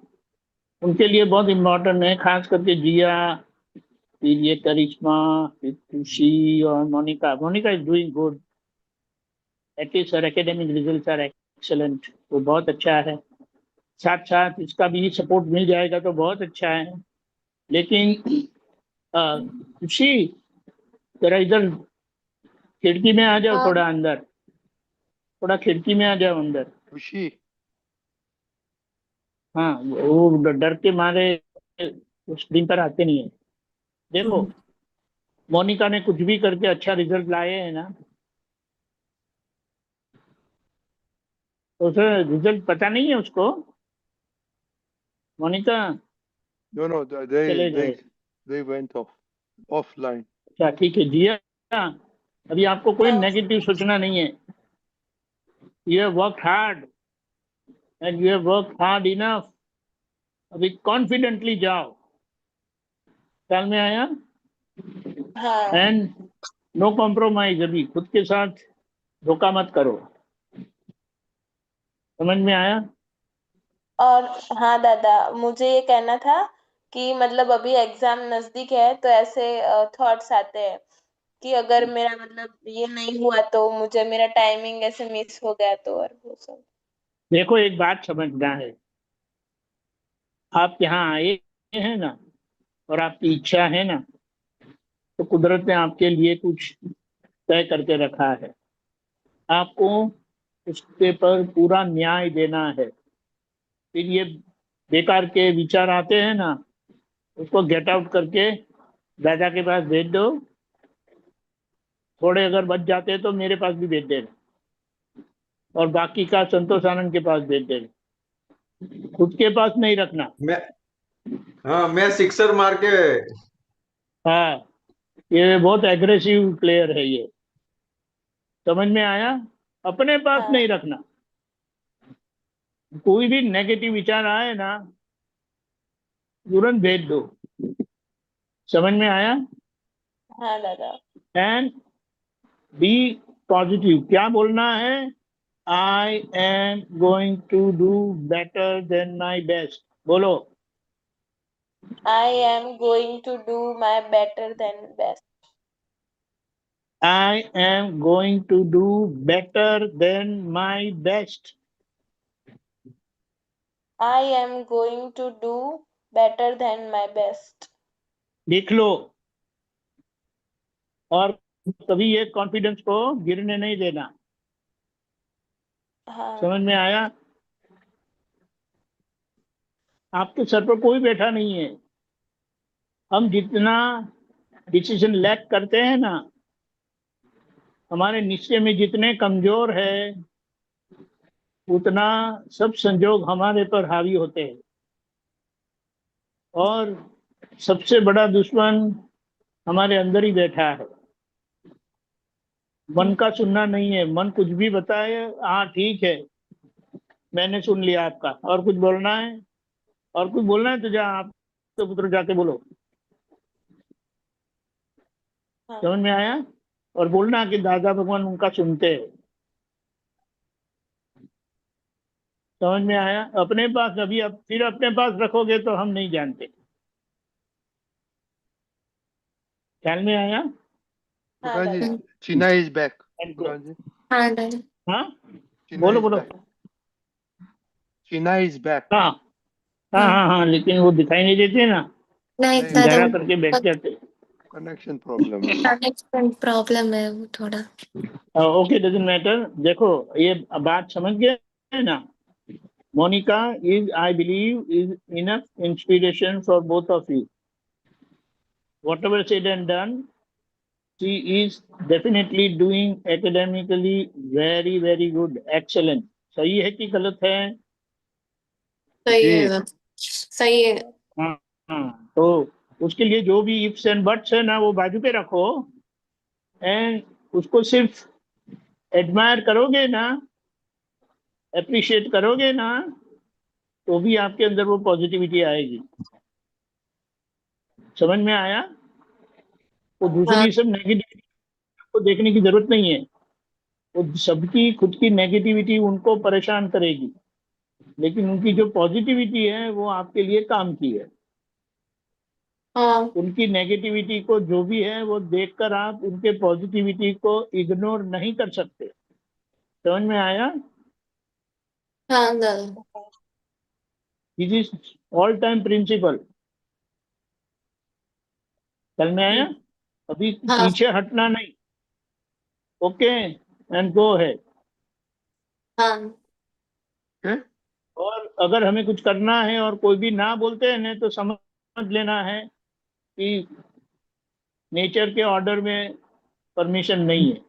उनके लिए बहुत इम्पोर्टेंट है, खास करके जिया, फिर ये करिश्मा, फिर खुशी और Monica. Monica is doing good, at least her academic results are excellent, वो बहुत अच्छा है। साथ साथ इसका भी सपोर्ट मिल जाएगा तो बहुत अच्छा है। लेकिन खुशी, जरा इधर खिड़की में आ जाओ, थोड़ा अंदर, थोड़ा खिड़की में आ जाओ अंदर। खुशी, हाँ, वो डर के मारे स्क्रीन पर आते नहीं है। देखो, मोनिका ने कुछ भी करके अच्छा रिजल्ट लाए हैं ना, तो उसे रिजल्ट पता नहीं है उसको। मोनिका no, चले गए। they went offline. अच्छा ठीक है जिया, अभी आपको कोई नेगेटिव सोचना नहीं है। You have work hard and you have work hard enough. अभी कॉन्फिडेंटली जाओ, ख्याल में आया? हाँ। एंड नो कॉम्प्रोमाइज, अभी खुद के साथ धोखा मत करो, समझ में आया? और हाँ दादा, मुझे ये कहना था कि मतलब अभी एग्जाम नजदीक है, तो ऐसे थॉट्स आते हैं कि अगर मेरा मतलब ये नहीं हुआ तो मुझे मेरा टाइमिंग ऐसे मिस हो गया तो, और वो सब। देखो एक बात समझना है, आप यहाँ आए हैं ना, और आपकी इच्छा है ना, तो कुदरत ने आपके लिए कुछ तय करके रखा है। आपको उसके पर पूरा न्याय देना है। फिर ये बेकार के विचार आते हैं ना, उसको गेट आउट करके दादा के पास भेज दो। थोड़े अगर बच जाते हैं तो मेरे पास भी भेज देना, और बाकी का संतोष आनंद के पास भेज देना, खुद के पास नहीं रखना। मैं हाँ, मैं सिक्सर मार के। हाँ, ये बहुत एग्रेसिव प्लेयर है ये, समझ में आया? अपने पास हाँ नहीं रखना। कोई भी नेगेटिव विचार आए ना, तुरंत भेज दो। समझ में आया? हाँ दादा। And be positive. क्या बोलना है? I am going to do better than my best. बोलो। I am going to do my better than best. I am going to do better than my best. I am going to do better than my best. लिख लो। और कभी ये confidence को गिरने नहीं देना। हाँ समझ में आया? आपके सर पर कोई बैठा नहीं है। हम जितना डिसीजन लैक करते हैं ना, हमारे निश्चय में जितने कमजोर है, उतना सब संजोग हमारे पर हावी होते हैं। और सबसे बड़ा दुश्मन हमारे अंदर ही बैठा है। मन का सुनना नहीं है। मन कुछ भी बताए, हाँ ठीक है, मैंने सुन लिया आपका। और कुछ बोलना है? और कुछ बोलना है तो जा, आप तो पुत्र जाके बोलो। हाँ समझ में आया? और बोलना कि दादा भगवान उनका सुनते हैं। समझ में आया? अपने पास अभी अब फिर अपने पास रखोगे तो हम नहीं जानते। ख्याल में आया? हाँ Prakash ji, दादा। China is back. And go. Prakash ji, हाँ दादा। हाँ, China बोलो is बोलो। back. China is back. हाँ हाँ हाँ हाँ, लेकिन वो दिखाई नहीं देते ना, नहीं नहीं, दादा, अंधेरा करके बैठ जाते। connection problem है। कनेक्शन प्रॉब्लम है वो थोड़ा। Okay, doesn't matter. देखो ये बात समझ गए है ना? Monica is, I believe, is enough inspiration for both of you. Whatever said and done, she is definitely doing academically very very good, excellent. सही है कि गलत है? सही है जी, दादा, सही है। हाँ हाँ, तो उसके लिए जो भी इफ्स एंड बट्स है ना, वो बाजू पे रखो। एंड उसको सिर्फ एडमायर करोगे ना, अप्रिशिएट करोगे ना, तो भी आपके अंदर वो पॉजिटिविटी आएगी। समझ में आया? वो हाँ दूसरी सब नेगेटिविटी को देखने की जरूरत नहीं है। वो सबकी खुद की नेगेटिविटी उनको परेशान करेगी, लेकिन उनकी जो पॉजिटिविटी है वो आपके लिए काम की है। हाँ उनकी नेगेटिविटी को जो भी है वो देखकर आप उनके पॉजिटिविटी को इग्नोर नहीं कर सकते। समझ में आया? हाँ दादा। This is all time principle. समझ में आया? अभी हाँ पीछे हटना नहीं। ओके, एंड गो है। हाँ okay? और अगर हमें कुछ करना है और कोई भी ना बोलते हैं ना, तो समझ लेना है कि नेचर के ऑर्डर में परमिशन नहीं है।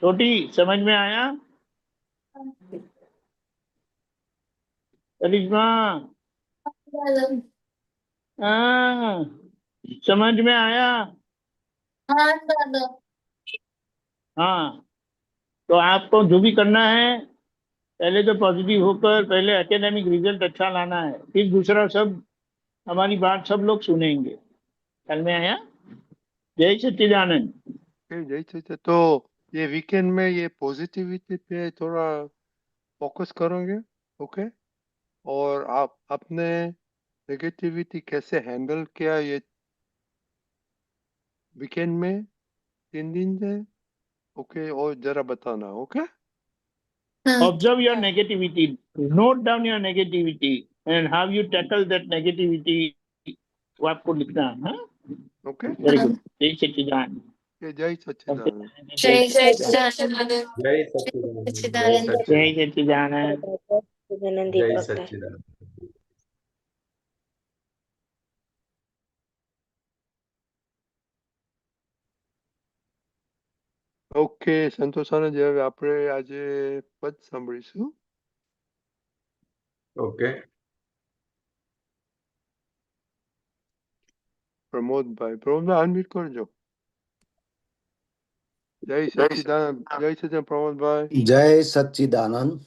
छोटी, समझ में आया? करिश्मा, दादा। हाँ, समझ में आया? हाँ दादा। हाँ, तो आपको जो भी करना है, पहले तो पॉजिटिव होकर पहले एकेडमिक रिजल्ट अच्छा लाना है, फिर दूसरा सब हमारी बात सब लोग सुनेंगे। समझ में आया? जय सच्चिदानंद। Okay, जय श्री। तो ये वीकेंड में ये पॉजिटिविटी पे थोड़ा फोकस करोगे, ओके? और आप अपने नेगेटिविटी कैसे हैंडल किया ये वीकेंड में 3 दिन से, ओके? और जरा बताना, okay? Observe your negativity. Note down your negativity and how you tackle that negativity. वो आपको लिखना है, हाँ? Okay Very good. जय सच्चिदानंद. जय सच्चिदानंद. जय सच्चिदानंद जय सच्चिदानंद, जय सच्चिदानंद जय सच्चिदानंद, सच्चिदानंद. सच्चिदानंद जय दीपक का। सच्चिदानंद. ઓકે સંતોષાનંદ, હવે આપણે આજે પદ સાંભળીશું. ઓકે. પ્રમોદભાઈ અનમ્યુટ કરજો. જય સચ્ચિદાનંદ. જય સચ્ચિદાનંદ પ્રમોદભાઈ. जय सच्चिदानंद.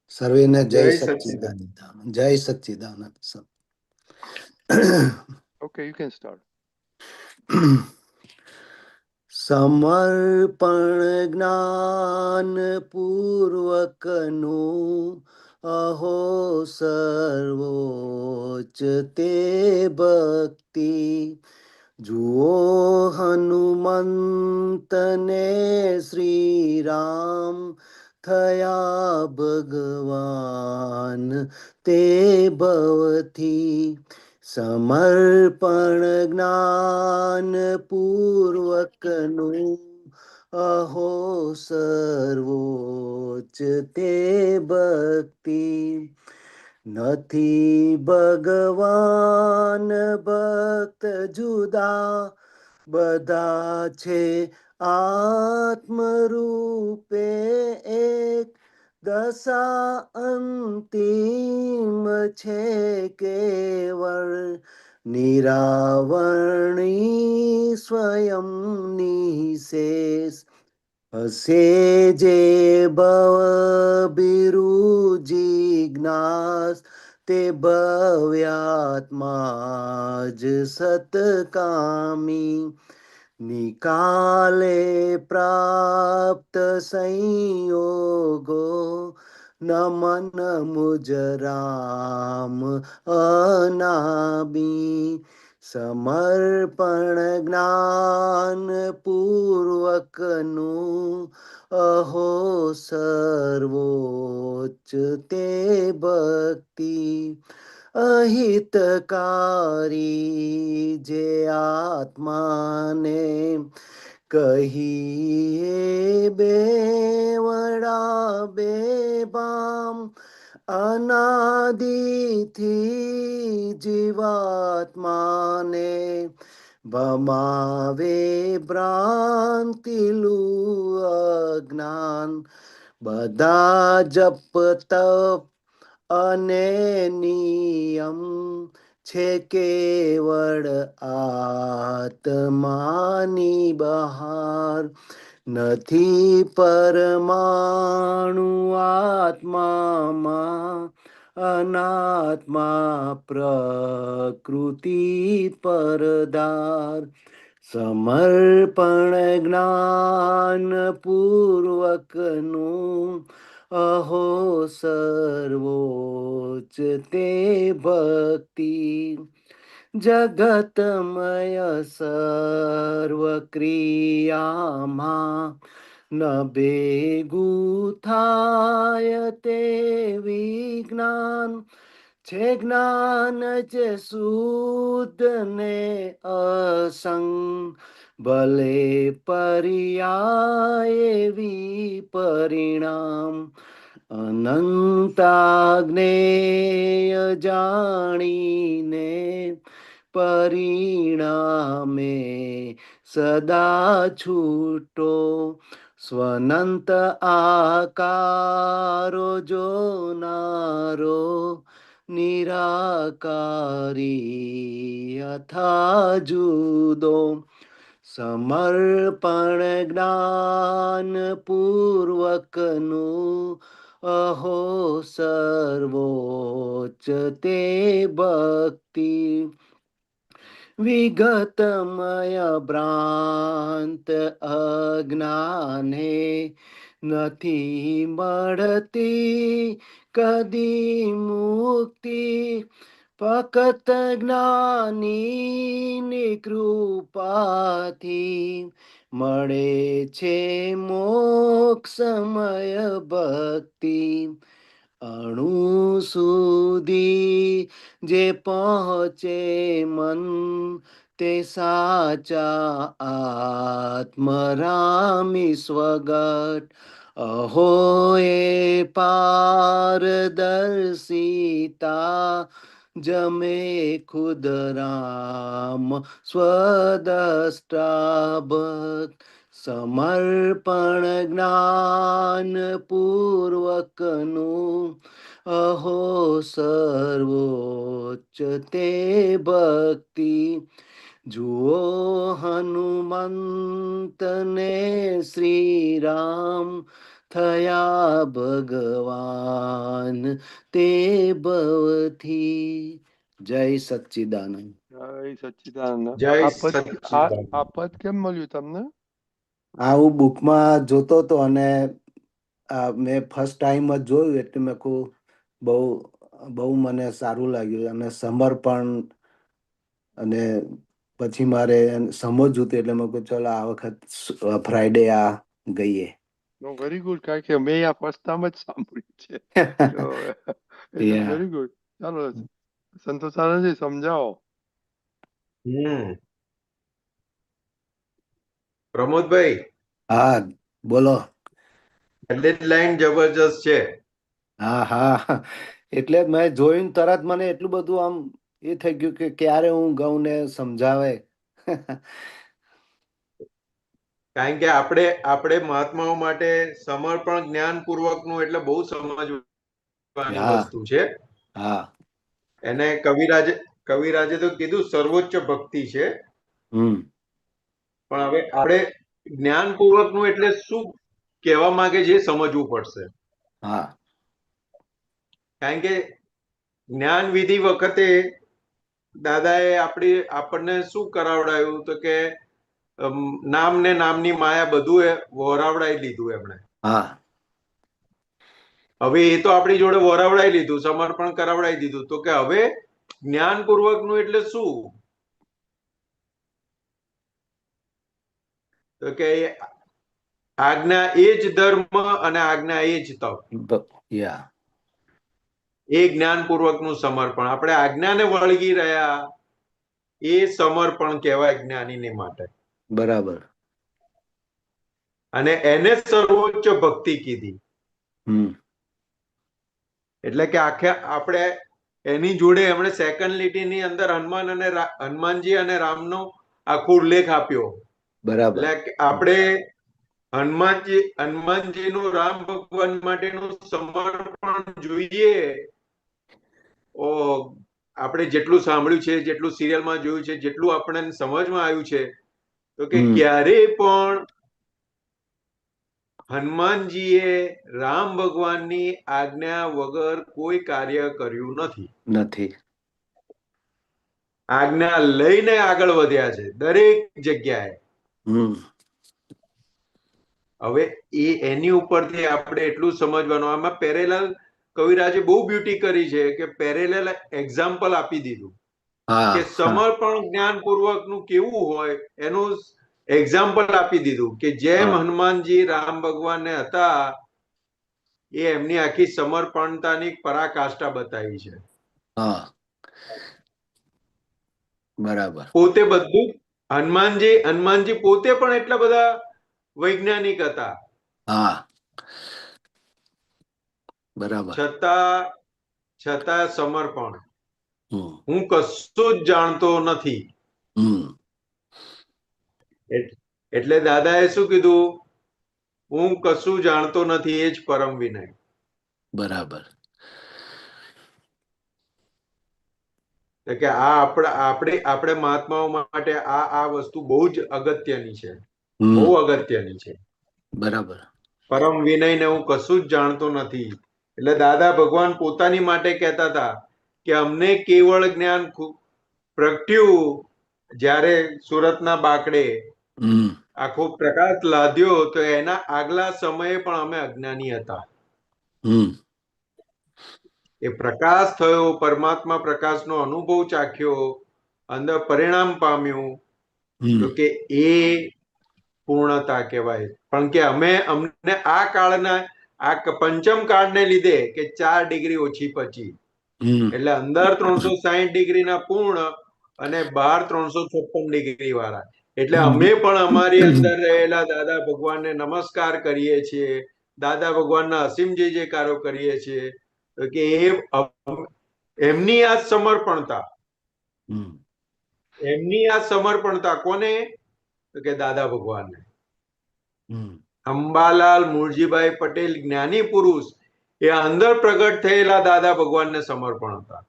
सर्वे ने जय जय सच्चिदानंद. जय सच्चिदानंद सब. Okay you can start. સમર્પણ જ્ઞાન પૂર્વકનું અહો સર્વોચ્ચ તે ભક્તિ. જુઓ હનુમંતને શ્રી રામ થયા ભગવાન તે ભવથી. સમર્પણ જ્ઞાન પૂર્વકનું અહો સર્વોચ્ચ તે ભક્તિ. નથી ભગવાન ભક્ત જુદા, બધા છે આત્મરૂપે એક. દશા અંતિમ છે કેવળ, નિરાવરણી સ્વયં નિશેષ. હસે જે ભવ બિરુ જિજ્ઞાસ, તે ભવ્યાત્મા જ સતકામી. નિકાલે પ્રાપ્ત સંયોગો, નમન મુજ રામ અનામી. સમર્પણ જ્ઞાન પૂર્વકનું અહો સર્વોચ્ચ તે ભક્તિ. અહિતકારી જે આત્માને કહીએ બેવડા બેબામ. અનાદિથી જીવાત્માને ભમાવે ભ્રાંતિલું અજ્ઞાન. બધા જપ તપ અને નિયમ છે કેવળ આત્માની બહાર. નથી પરમાણુ આત્મામાં, અનાત્મા પ્રકૃતિ પરદાર. સમર્પણ જ્ઞાન પૂર્વકનું અહો સર્વોચ્ચ તે ભક્તિ. જગતમય સર્વ ક્રિયામાં ન ભેગું થાય તે વિજ્ઞાન. છે જ્ઞાન જ શુદ્ધ ને અસંગ, ભલે પર્યાય વિપરિણામ. અનંતાગ્નેય જાણીને પરિણામે સદા છૂટો. સ્વનંત આકારો જોનારો, નિરાકારી અથા જુદો. સમર્પણ જ્ઞાન પૂર્વકનું અહો સર્વોચ્ચ તે ભક્તિ. વિગતમય ભ્રાંત અજ્ઞાને નથી મળતી કદી મુક્તિ. ફકત જ્ઞાનીની કૃપાથી મળે છે મોક્ષમય ભક્તિ અણુ સુધી જે પહોંચે મન તે સાચા આત્મરામી સ્વગટ અહો એ પારદર્શિતા જમે ખુદ રામ સ્વદષ્ટાભક્ત સમર્પણ જ્ઞાન પૂર્વકનું અહો સર્વોચ્ચ તે ભક્તિ જુઓ હનુમંત ને શ્રી રામ થયા ભગવાન તે ભવથી જય સચ્ચિદાનંદ. જય સચ્ચિદાનંદ. જય આ પદ સચ્ચિદાનંદ. આ પદ કેમ મળ્યું તમને? આ હું બુકમાં જોતો હતો અને મેં ફર્સ્ટ ટાઈમ જ જોયું એટલે મેં કહું બહુ બહુ મને સારું લાગ્યું અને સમર્પણ અને પછી મારે સમજવું હતું એટલે મેં કહું ચાલો આ વખત ફ્રાઈડે આ ગઈએ. વેરી ગુડ, કારણ કે મેં આ ફર્સ્ટ ટાઈમ જ સાંભળ્યું છે. Yeah. Very good. ચાલો સંતોષ આનંદજી સમજાવો. પ્રમોદભાઈ, હા બોલો. લાઈન જબરજસ્ત છે. હા હા, એટલે મેં જોયું તરત મને એટલું બધું આમ એ થઈ ગયું કે ક્યારે હું ગઉં ને સમજાવે. કારણ કે આપણે મહાત્માઓ માટે સમર્પણ જ્ઞાનપૂર્વક નું એટલે બહુ સમજવાની હા વસ્તુ છે. હા. એને કવિરાજે તો કીધું સર્વોચ્ચ ભક્તિ છે. હમ. પણ હવે આપણે જ્ઞાનપૂર્વક નું એટલે શું કહેવા માંગે છે એ સમજવું પડશે. હા. કારણ કે જ્ઞાન વિધિ વખતે દાદાએ આપણને શું કરાવડાયું તો કે નામ ને નામની માયા બધું વરાવડાઈ લીધું એમણે. હા. હવે એ તો આપણી જોડે વરાવડાઈ લીધું, સમર્પણ કરાવડાઈ દીધું, તો કે હવે જ્ઞાનપૂર્વક નું એટલે શું? તો કે આજ્ઞા એ જ ધર્મ અને આજ્ઞા એ જ તપ. એ જ્ઞાનપૂર્વક નું સમર્પણ. આપણે આજ્ઞાને વળગી રહ્યા એ સમર્પણ કહેવાય જ્ઞાનીને માટે. બરાબર. અને એને સર્વોચ્ચ ભક્તિ કીધી. એટલે કે આપણે એની જોડે એમણે સેકન્ડ લીટીની અંદર હનુમાનજી અને રામનો આખો ઉલ્લેખ આપ્યો. બરાબર. એટલે આપણે હનુમાનજીનું રામ ભગવાન માટેનું સમર્પણ જોઈએ. આપણે જેટલું સાંભળ્યું છે, જેટલું સિરિયલમાં જોયું છે, જેટલું આપણને સમજમાં આવ્યું છે, તો કે ક્યારે પણ હનુમાનજીએ રામ ભગવાનની આજ્ઞા વગર કોઈ કાર્ય કર્યું નથી. આજ્ઞા લઈને આગળ વધ્યા છે દરેક જગ્યાએ. હવે એની ઉપરથી આપણે એટલું સમજવાનું, આમાં પેરેલલ કવિરાજે બહુ બ્યુટી કરી છે કે પેરેલલ એક્ઝામ્પલ આપી દીધું કે સમર્પણ જ્ઞાનપૂર્વક નું કેવું હોય એનું એક્ઝામ્પલ આપી દીધું કે જેમ હનુમાનજી રામ ભગવાનને હતા એ એમની આખી સમર્પણતાની પરાકાષ્ઠા બતાવી છે. બરાબર. પોતે બધું હનુમાનજી પોતે પણ એટલા બધા વૈજ્ઞાનિક હતા. હા. બરાબર. છતાં સમર્પણ. હું કશું જ જાણતો નથી. એટલે દાદાએ શું કીધું? હું કશું જાણતો નથી, એ જ પરમ વિનય. બરાબર. કે આપણે મહાત્માઓ માટે આ વસ્તુ બહુ જ અગત્યની છે. બહુ અગત્યની છે. બરાબર. પરમ વિનયને હું કશું જ જાણતો નથી. એટલે દાદા ભગવાન પોતાની માટે કહેતા હતા કે અમને કેવળ જ્ઞાન પ્રગટ્યું જ્યારે સુરતના બાકડે આખો પ્રકાશ લાદ્યો, તો એના આગલા સમયે પણ અમે અજ્ઞાની હતા. એ પ્રકાશ થયો, પરમાત્મા પ્રકાશનો અનુભવ ચાખ્યો, અંદર પરિણામ પામ્યું, તો કે પૂર્ણતા કહેવાય. પણ કે અમને આ કાળના આ પંચમ કાળને લીધે કે 4 ડિગ્રી ઓછી પચી, એટલે અંદર 360 ડિગ્રીના પૂર્ણ અને બહાર 356 ડિગ્રી વાળા. એટલે અમે પણ અમારી અંદર રહેલા દાદા ભગવાનને નમસ્કાર કરીએ છીએ, દાદા ભગવાનના અસીમ જય જયકારો કરીએ છીએ. તો કે એમની આ સમર્પણતા, એમની આ સમર્પણતા કોને? તો કે દાદા ભગવાનને. અંબાલાલ મુરજીભાઈ પટેલ જ્ઞાની પુરુષ એ અંદર પ્રગટ થયેલા દાદા ભગવાનને સમર્પણ હતા.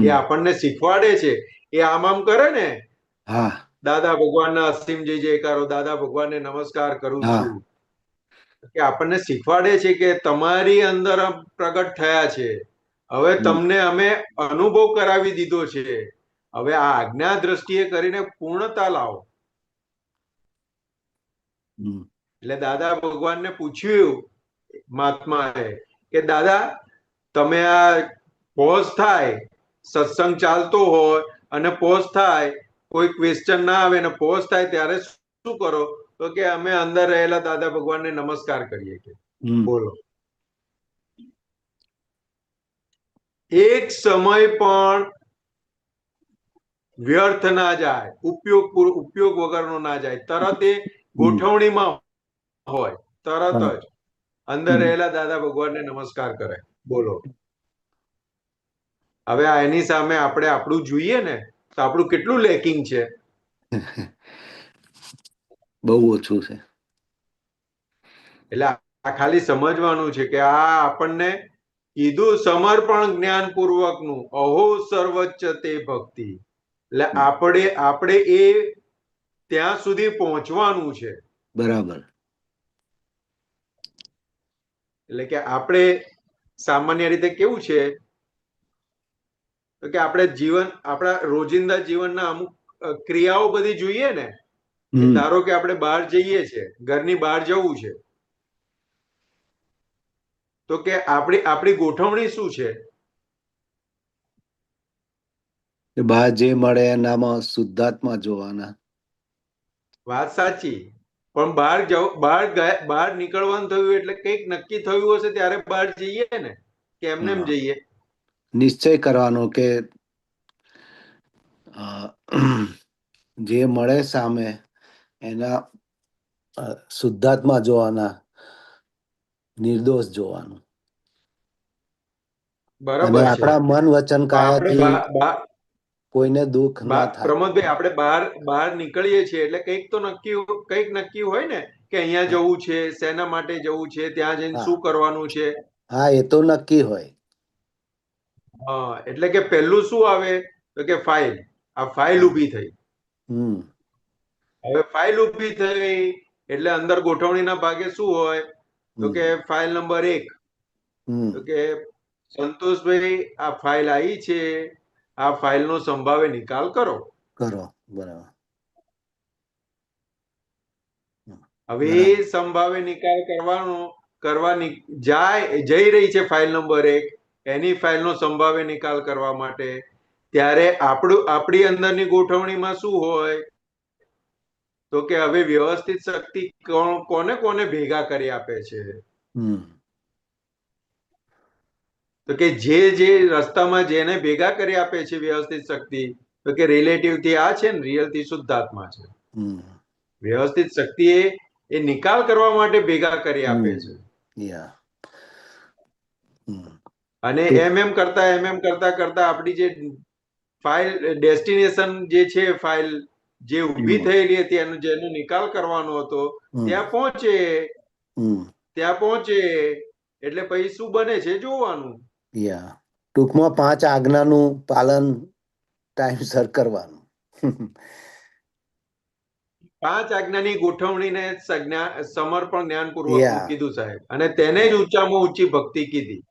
એ આપણને શીખવાડે છે. એ આમ કરે ને, દાદા ભગવાનના અસીમ જય જયકારો, દાદા ભગવાનને નમસ્કાર કરું છું, કે આપણને શીખવાડે છે કે તમારી અંદર પ્રગટ થયા છે. હવે તમને અમે અનુભવ કરાવી દીધો છે. હવે આ આજ્ઞા દ્રષ્ટિએ કરીને પૂર્ણતા લાવો. એટલે દાદા ભગવાનને પૂછ્યું મહાત્માએ કે દાદા, તમે આ પોઝ થાય, સત્સંગ ચાલતો હોય અને પોઝ થાય, કોઈ ક્વેશ્ચન ના આવે ને પોઝ થાય ત્યારે શું કરો? તો કે અમે અંદર રહેલા દાદા ભગવાનને નમસ્કાર કરીએ. કે બોલો, એક સમય પણ વ્યર્થ ના જાય, ઉપયોગ વગરનો ના જાય. તરત એ ગોઠવણીમાં હોય, તરત જ અંદર રહેલા દાદા ભગવાનને નમસ્કાર કરે. બોલો, હવે એની સામે આપણે આપણું જોઈએ ને તો આપણું કેટલું લેકિંગ છે. બહુ ઓછું છે. એટલે આ ખાલી સમજવાનું છે કે આ આપણને કીધું સમર્પણ જ્ઞાન પૂર્વકનું, અહો સર્વોચ્ચ તે ભક્તિ. એટલે આપણે એ ત્યાં સુધી પહોંચવાનું છે. બરાબર. એટલે કે આપણે સામાન્ય રીતે કેવું છે તો કે આપણે આપણા રોજિંદા જીવનના અમુક ક્રિયાઓ બધી જોઈએ ને. ધારો કે આપણે બહાર જઈએ છીએ, ઘરની બહાર જવું છે, તો કે આપણી ગોઠવણી શું છે? બહાર જે મળે એનામાં શુદ્ધાત્મા જોવાના. વાત સાચી, પણ બહાર નીકળવાનું થયું એટલે કંઈક નક્કી થયું હશે ત્યારે બહાર જઈએ ને, કે એમને એમ જઈએ? નિશ્ચય કરવાનો કે જે મળે સામે એના શુદ્ધાત્મા જોવાના, નિર્દોષ જોવાનું. બરાબર છે. આપણા મન વચન કાયાથી કોઈને દુઃખ ના થાય. પ્રમોદભાઈ, આપણે બહાર નીકળીએ છીએ એટલે કંઈક નક્કી હોય ને કે અહીંયા જવું છે, શેના માટે જવું છે, ત્યાં જઈને શું કરવાનું છે. હા, એ તો નક્કી હોય. હા, એટલે કે પહેલું શું આવે તો કે ફાઇલ. આ ફાઇલ ઊભી થઈ. હવે ફાઇલ ઊભી થઈ એટલે અંદર ગોઠવણીના ભાગે શું હોય તો કે ફાઇલ નંબર 1, તો કે સંતોષભાઈ આ ફાઇલ આવી છે, આ ફાઇલનો સંભાવે નિકાલ કરો. બરાબર. હવે એ સંભાવે નિકાલ જઈ રહી છે ફાઇલ નંબર 1, એની ફાઇલનો સંભાવે નિકાલ કરવા માટે. ત્યારે આપણી અંદરની ગોઠવણીમાં શું હોય તો કે હવે વ્યવસ્થિત શક્તિ કોને કોને ભેગા કરી આપે છે? તો કે જે રસ્તામાં જેને ભેગા કરી આપે છે વ્યવસ્થિત શક્તિ, તો કે રિલેટિવ થી આ છે ને, રિયલ થી શુદ્ધાત્મા છે. વ્યવસ્થિત શક્તિ એ નિકાલ કરવા માટે ભેગા કરી આપે છે. અને એમ કરતા આપણી જે ફાઇલ ડેસ્ટિનેશન જે છે, ફાઇલ જે ઊભી થયેલી હતી જેનો નિકાલ કરવાનો હતો, ત્યાં પહોંચે એટલે પછી શું બને છે જોવાનું. ટૂંકમાં 5 આજ્ઞાનું પાલન ટાઈમસર કરવાનું. 5 આજ્ઞાની ગોઠવણીને સમર્પણ જ્ઞાનપૂર્વક કીધું સાહેબ, અને તેને જ ઊંચામાં ઊંચી ભક્તિ કીધી.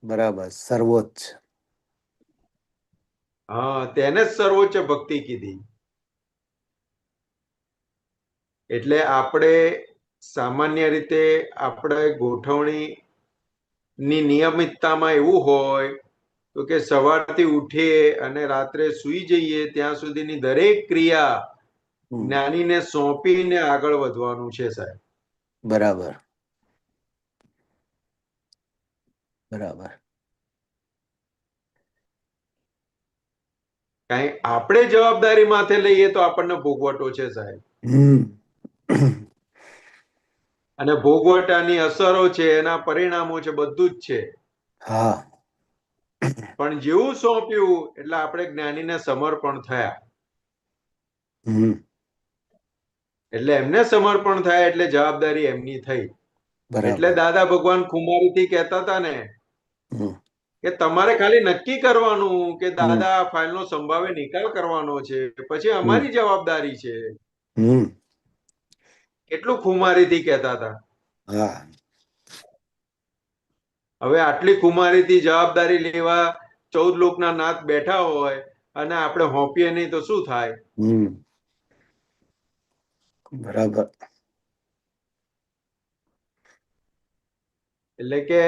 બરાબર, સર્વોચ્ચ. હા, તેને જ સર્વોચ્ચ ભક્તિ કીધી. એટલે આપણે સામાન્ય રીતે આપણે ગોઠવણી ની નિયમિતતામાં એવું હોય તો કે સવારથી ઉઠીએ અને રાત્રે સુઈ જઈએ ત્યાં સુધીની દરેક ક્રિયા જ્ઞાનીને સોંપીને આગળ વધવાનું છે સાહેબ. બરાબર બરાબર. કઈ આપણે જવાબદારી માથે લઈએ તો આપણને ભોગવટો છે સાહેબ, અને ભોગવટાની અસરો છે, એના પરિણામો છે, બધું જ છે. હા. પણ જેવું સોંપ્યું એટલે આપણે જ્ઞાનીને સમર્પણ થયા, એટલે એમને સમર્પણ થાય એટલે જવાબદારી એમની થઈ. એટલે દાદા ભગવાન ખુમારીથી કહેતા હતા ને કે તમારે ખાલી નક્કી કરવાનું કે દાદા આ ફાઇલનો સંભાવે નિકાલ કરવાનો છે, પછી અમારી જવાબદારી છે. કેટલું ખુમારીથી કહેતા હતા. હવે આટલી ખુમારીથી જવાબદારી લેવા 14 લોકના નાથ બેઠા હોય અને આપણે હોંપીએ નહીં તો શું થાય? બરાબર. એટલે કે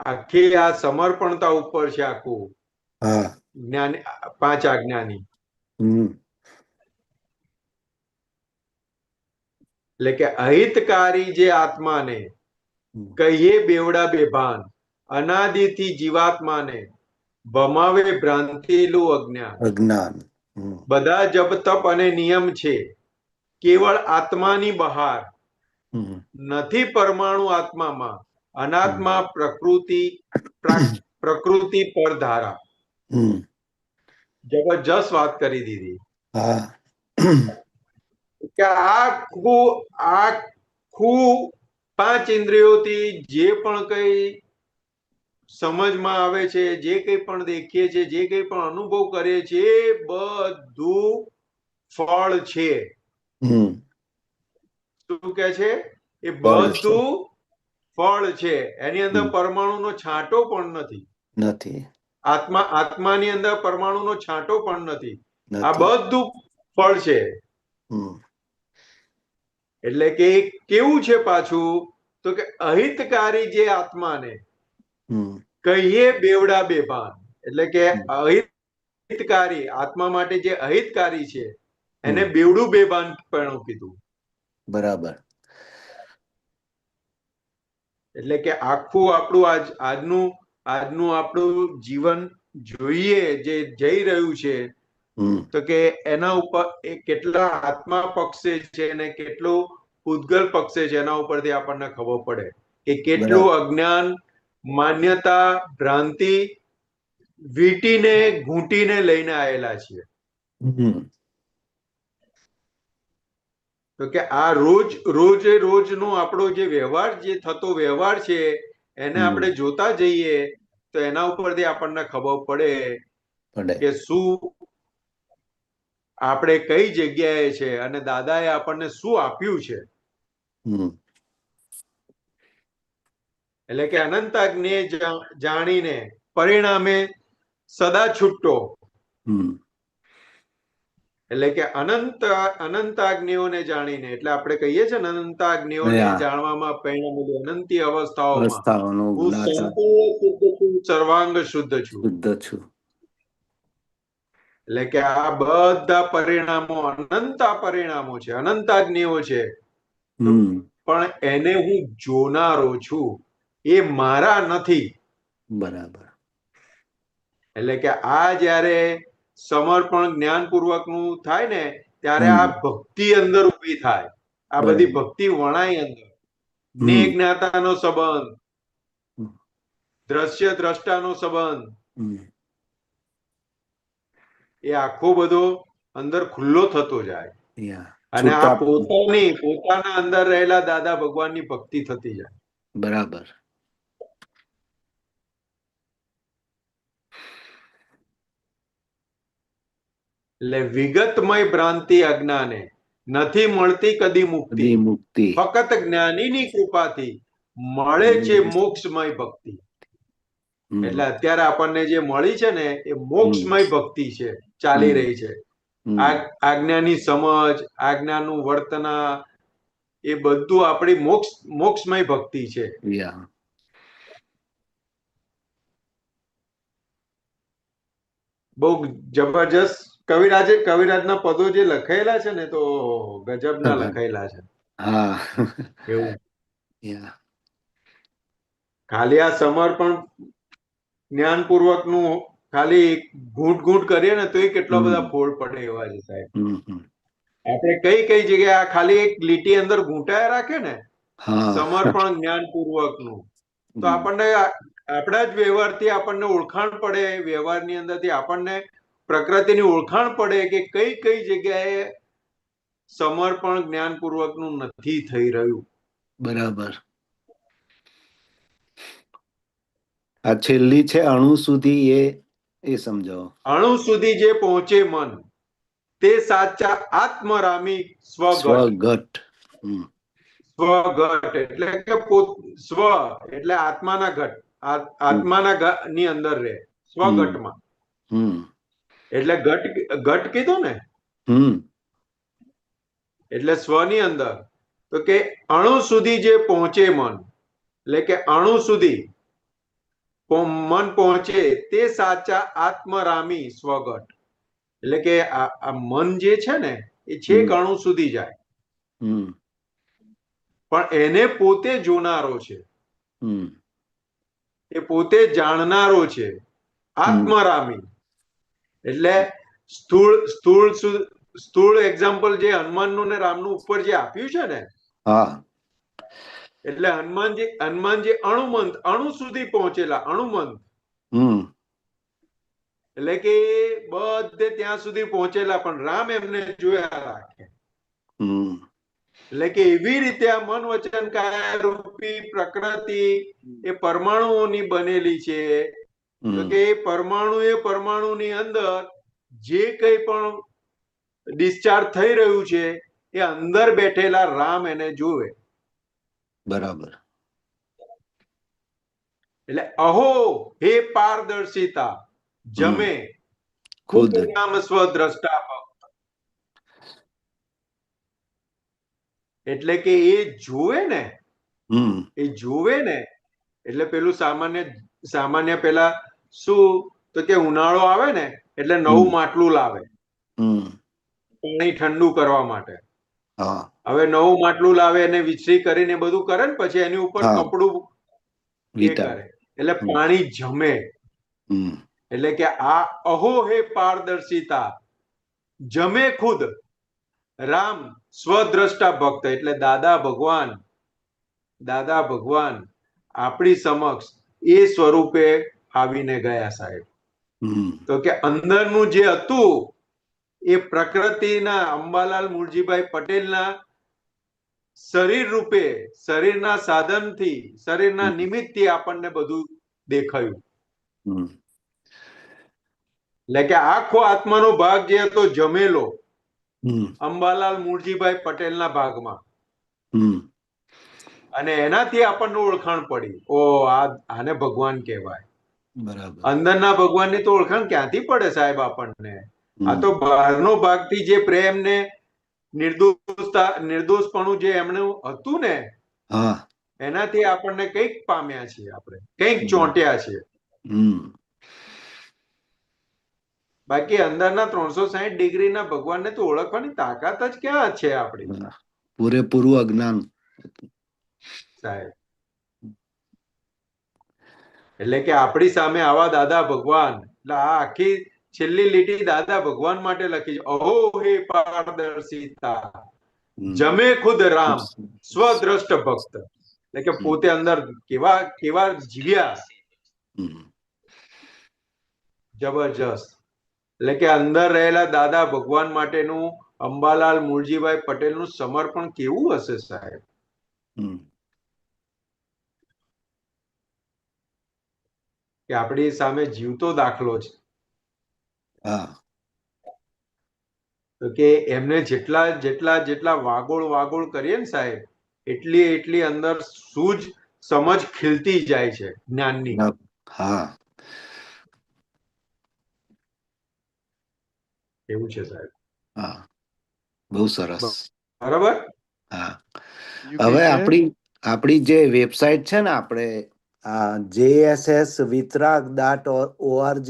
આખી આ સમર્પણતા ઉપર છે આખું જ્ઞાન, 5 આજ્ઞાની. એટલે કે અહિતકારી જે આત્માને કહીએ બેવડા બેભાન, અનાદિથી જીવાત્માને ભમાવે ભ્રાંતિલું અજ્ઞાન. બધા જપ તપ અને નિયમ છે કેવળ આત્માની બહાર, નથી પરમાણુ આત્મામાં, અનાત્મા પ્રકૃતિ પર ધારા. જબરજસ્ત વાત કરી દીધી કે આખું 5 ઇન્દ્રિયોથી જે પણ કઈ સમજમાં આવે છે, જે કઈ પણ દેખીએ છે, જે કઈ પણ અનુભવ કરીએ છે, એ બધું ફળ છે. શું કે છે? એ બધું ફળ છે. એની અંદર પરમાણુનો છાંટો પણ નથી. આત્માની અંદર પરમાણુનો છાંટો પણ નથી. આ બધું ફળ છે. એટલે કે કેવું છે પાછું? તો કે અહિતકારી જે આત્માને કહીએ બેવડા બેભાન, એટલે કે અહિતકારી આત્મા માટે જે અહિતકારી છે એને બેવડું બેભાન પણ કીધું. બરાબર. એટલે કે આખું આપણું આજનું આપણું જીવન જોઈએ જે જઈ રહ્યું છે, તો કે એના ઉપર કેટલા આત્મા પક્ષે છે અને કેટલું ઉદ્ગલ પક્ષે છે, એના ઉપરથી આપણને ખબર પડે કે કેટલું અજ્ઞાન, માન્યતા, ભ્રાંતિ વીટીને ઘૂંટીને લઈને આવેલા છીએ. તો કે આ રોજનો આપણો જે વ્યવહાર, જે થતો વ્યવહાર છે, એને આપણે જોતા જઈએ તો એના ઉપરથી આપણને ખબર પડે કે શું આપણે કઈ જગ્યાએ છે અને દાદાએ આપણને શું આપ્યું છે. એટલે કે અનંત આજ્ઞે જાણીને પરિણામે સદા છૂટો. એટલે કે અનંત આજ્ઞાઓને જાણીને, એટલે આપણે કહીએ છીએ ને અનંત આજ્ઞાઓને જાણવામાં પરિણામે અનંતી અવસ્થાઓમાં હું સંપૂર્ણ શુદ્ધ છું, સર્વાંગ શુદ્ધ છું. એટલે કે આ બધા પરિણામો અનંત પરિણામો છે, અનંત આજ્ઞાઓ છે, પણ એને હું જોનારો છું, એ મારા નથી. બરાબર. એટલે કે આ જયારે સમર્પણ જ્ઞાનપૂર્વક નું થાય ને, ત્યારે આ ભક્તિ અંદર ઉભી થાય. આ બધી ભક્તિ વણાય અંદર. જ્ઞેય જ્ઞાતાનો સંબંધ, દ્રશ્ય દ્રષ્ટાનો સંબંધ, એ આખો બધો અંદર ખુલ્લો થતો જાય. અને આ પોતાના અંદર રહેલા દાદા ભગવાનની ભક્તિ થતી જાય. બરાબર. એટલે વિગતમય ભ્રાંતિ અજ્ઞાને નથી મળતી કદી મુક્તિ. ફક્ત જ્ઞાનીની કૃપાથી મળે છે મોક્ષમય ભક્તિ. એટલે અત્યારે આપણને જે મળી છે ને, એ મોક્ષમય ભક્તિ છે, ચાલી રહી છે. આજ્ઞાની સમજ, આજ્ઞાનું વર્તના, એ બધું આપણી મોક્ષમય ભક્તિ છે. બહુ જબરજસ્ત કવિરાજના પદો જે લખાયેલા છે ને તો ગજબના લખાયેલા છે. હા. એવું Yeah. ખાલી આ સમર્પણ જ્ઞાનપૂર્વક નું ખાલી ઘૂંટ કરીએ ને તો એ કેટલા બધા ફોડ પડે એવા છે સાહેબ. આપણે કઈ કઈ જગ્યાએ આ ખાલી એક લીટી અંદર ઘૂંટાયા રાખે ને સમર્પણ જ્ઞાનપૂર્વક નું તો આપણને આપણા જ વ્યવહારથી આપણને ઓળખાણ પડે, વ્યવહારની અંદરથી આપણને પ્રકૃતિની ઓળખાણ પડે કે કઈ કઈ જગ્યાએ સમર્પણ જ્ઞાનપૂર્વક નું નથી થઈ રહ્યું. બરાબર. આ છેલ્લી છે અણુ સુધી, એ સમજાવો. અણુ સુધી જે પહોંચે મન તે સાચા આત્મરામી સ્વગત. સ્વગત એટલે કે સ્વ એટલે આત્માના ઘટ, આત્માના ની અંદર રહે સ્વગટમાં. એટલે ઘટ કીધું ને, એટલે સ્વની અંદર. તો કે અણુ સુધી જે પહોંચે મન, એટલે કે અણુ સુધી મન પહોંચે તે સાચા આત્મરામી સ્વગટ. એટલે કે આ મન જે છે ને એ છેક અણુ સુધી જાય, પણ એને પોતે જોનારો છે, એ પોતે જાણનારો છે. આત્મરામી એટલે સ્થૂળ એક્ઝામ્પલ જે હનુમાનનું ને રામનું ઉપર જે આપ્યું છે ને, એટલે હનુમાનજી અણુ સુધી પહોંચેલા, અણુમંત. એટલે કે બધે ત્યાં સુધી પહોંચેલા, પણ રામ એમને જોયા રાખે. એટલે કે એવી રીતે આ મન વચન કાયા રૂપી પ્રકૃતિ એ પરમાણુઓની બનેલી છે. તો કે એ પરમાણુની અંદર જે કઈ પણ ડિસ્ચાર્જ થઈ રહ્યું છે એ અંદર બેઠેલા રામ એને જોવે. બરાબર. એટલે અહો હે પારદર્શિતા જમે ખુદ નામ સ્વદ્રષ્ટા. એટલે કે એ જોવે ને, એટલે પેલું સામાન્ય પેલા શું તો કે ઉનાળો આવે ને એટલે નવું માટલું લાવે પાણી ઠંડુ કરવા માટે. હવે નવું માટલું લાવે એને વિચરી કરીને બધું કરે ને પછી એની ઉપર કપડું એ કરે એટલે પાણી જમે. એટલે કે આ અહો હે પારદર્શિતા જમે ખુદ રામ સ્વદ્રષ્ટા ભક્ત. એટલે દાદા ભગવાન આપણી સમક્ષ એ સ્વરૂપે આવીને ગયા સાહેબ. તો કે અંદરનું જે હતું એ પ્રકૃતિના અંબાલાલ મુરજીભાઈ પટેલના શરીર રૂપે, શરીરના સાધનથી, શરીરના નિમિત્તથી આપણને બધું દેખાયું. એટલે કે આખો આત્માનો ભાગ જે હતો જમેલો અંબાલાલ મુરજીભાઈ પટેલના ભાગમાં, અને એનાથી આપણને ઓળખાણ પડી, ઓ આને ભગવાન કહેવાય. અંદરના ભગવાનની તો ઓળખાણ ક્યાંથી પડે સાહેબ આપણને? આ તો બહારનો ભાગથી જે પ્રેમ ને નિર્દોષપણું જે એમનું હતું ને એનાથી આપણને કંઈક પામ્યા છીએ, આપણે કંઈક ચોંટ્યા છે. બાકી અંદરના 360 ડિગ્રીના ભગવાનને તો ઓળખવાની તાકાત જ ક્યાં છે આપણી? પૂરેપૂરું અજ્ઞાન સાહેબ. એટલે કે આપણી સામે આવા દાદા ભગવાન, એટલે આ આખી છેલ્લી લીટી દાદા ભગવાન માટે લખી છે. અહો હે પારદર્શિતા જમે ખુદ રામ સ્વદ્રષ્ટ ભક્ત. એટલે કે પોતે અંદર કેવા જીવ્યા, જબરજસ્ત. એટલે કે અંદર રહેલા દાદા ભગવાન માટેનું અંબાલાલ મુરજીભાઈ પટેલનું સમર્પણ કેવું હશે સાહેબ? કે આપણી સામે જીવતો દાખલો છે. તો કે એમને જેટલા વાગોળ કરીએ ને સાહેબ, એટલી અંદર સૂઝ સમજ ખીલતી જાય છે જ્ઞાનની. એવું છે સાહેબ. બહુ સરસ. બરાબર. હવે આપણી જે વેબસાઇટ છે ને, આપણે JSSVitrag.org,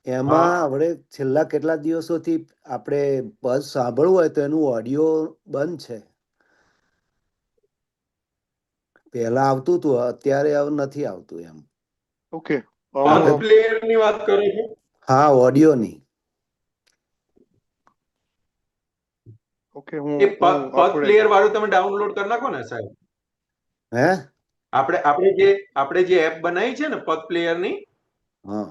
એમાં આપણે છેલ્લા કેટલા દિવસોથી આપણે પદ સાંભળવું હોય તો એનું ઓડિયો બંધ છે. પહેલા આવતું હતું, અત્યારે હવે નથી આવતું એમ. ઓકે પદ પ્લેયર ની વાત કરો છો? હા, ઓડિયોની. ઓકે એ પદ પ્લેયર વાળું તમે ડાઉનલોડ કરી નાખો ને સાહેબ. હે? આપણે જે એપ બનાવી છે ને પદ પ્લેયર ની, હા,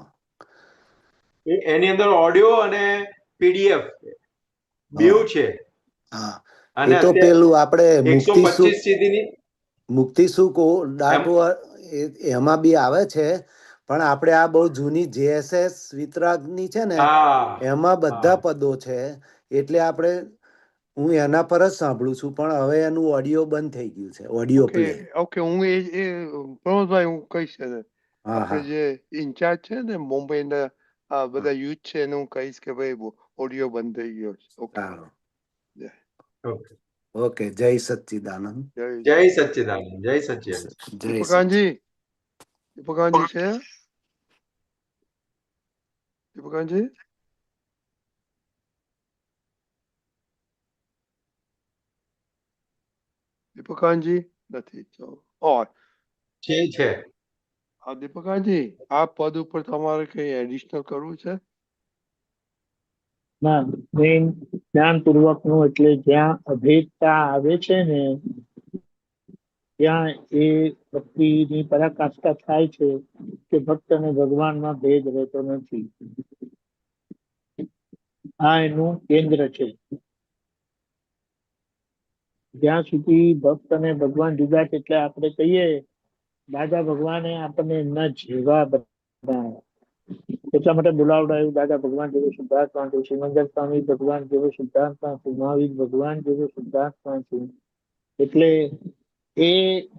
એની અંદર ઓડિયો અને પીડીએફ બેવ છે. હા. અને એ તો પેલું આપણે મુક્તિ 125 સુખ સુધીની મુક્તિ સુખ એમાં બી આવે છે, પણ આપણે આ બહુ જૂની જેએસએસ વિતરાગની છે ને, એમાં બધા પદો છે. એટલે હું એના પર જ સાંભળું છું, પણ હવે એનું ઓડિયો બંધ થઈ ગયું છે. Audio play. ઓકે, હું એ પ્રમોદભાઈ હું કહીશ ને, હા, આપણે જે ઇન્ચાર્જ છે ને મુંબઈના બધા યુથ છે એને હું કહીશ કે ભાઈ ઓડિયો બંધ થઈ ગયો છે. Okay, okay. જય સચ્ચિદાનંદ. જય સચ્ચિદાનંદ. જય સચ્ચિદાનંદ. દીપકાનજી છે? દીપકાનજી નથી. છે. હા દીપકાનજી, આ પદ ઉપર તમારે કઈ એડિશનલ કરવું છે? ના, મેઇન ધ્યાનપૂર્વક નું એટલે જ્યાં અભેદતા આવે છે ને, ત્યાં એ ભક્તિની પરાકાષ્ઠા થાય છે કે ભક્ત અને ભગવાનમાં ભેદ રહેતો નથી. આ એનું કેન્દ્ર છે. જ્યાં સુધી ભક્ત અને ભગવાન જુદા છે, એટલે આપણે કહીએ દાદા ભગવાને આપણને એમના જેવા બનાવ્યા, એટલા માટે બોલાવડાયું દાદા ભગવાન જેવો શુદ્ધાત્મા છું, સિમંદર સ્વામી ભગવાન જેવો શુદ્ધાત્મા છું, મહાવીર ભગવાન જેવો શુદ્ધાત્મા છું. એટલે એ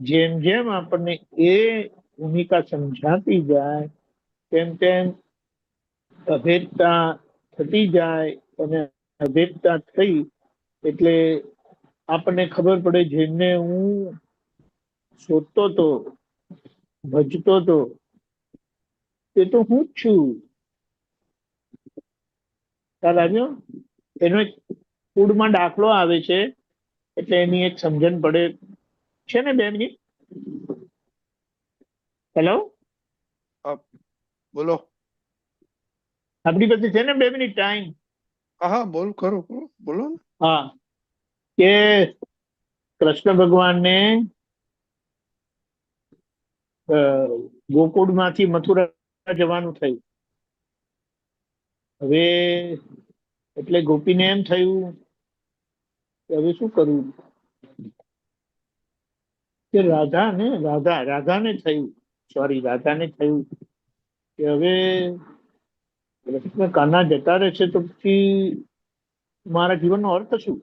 જેમ જેમ આપણને એ ભૂમિકા સમજાતી જાય તેમ તેમ અભેદતા થતી જાય, અને અભેદતા થઈ એટલે આપણને ખબર પડે જેમને હું શોધતો હતો, ભજતો હતો, એ તો હું જ છું. ખ્યાલ આવ્યો? એનો એક ફૂડમાં દાખલો આવે છે, એટલે એની એક સમજણ પડે છે ને. 2 મિનિટ. હેલો, બોલો. આપણી પાસે છે ને 2 મિનિટ ટાઈમ? હા, બોલો. હા, કે કૃષ્ણ ભગવાનને ગોકુળમાંથી મથુરા જવાનું થયું. હવે એટલે ગોપીને એમ થયું કે હવે શું કરવું, કે રાધાને થયું કે હવે કૃષ્ણ કાના જતા રહેશે તો પછી મારા જીવનનો અર્થ શું?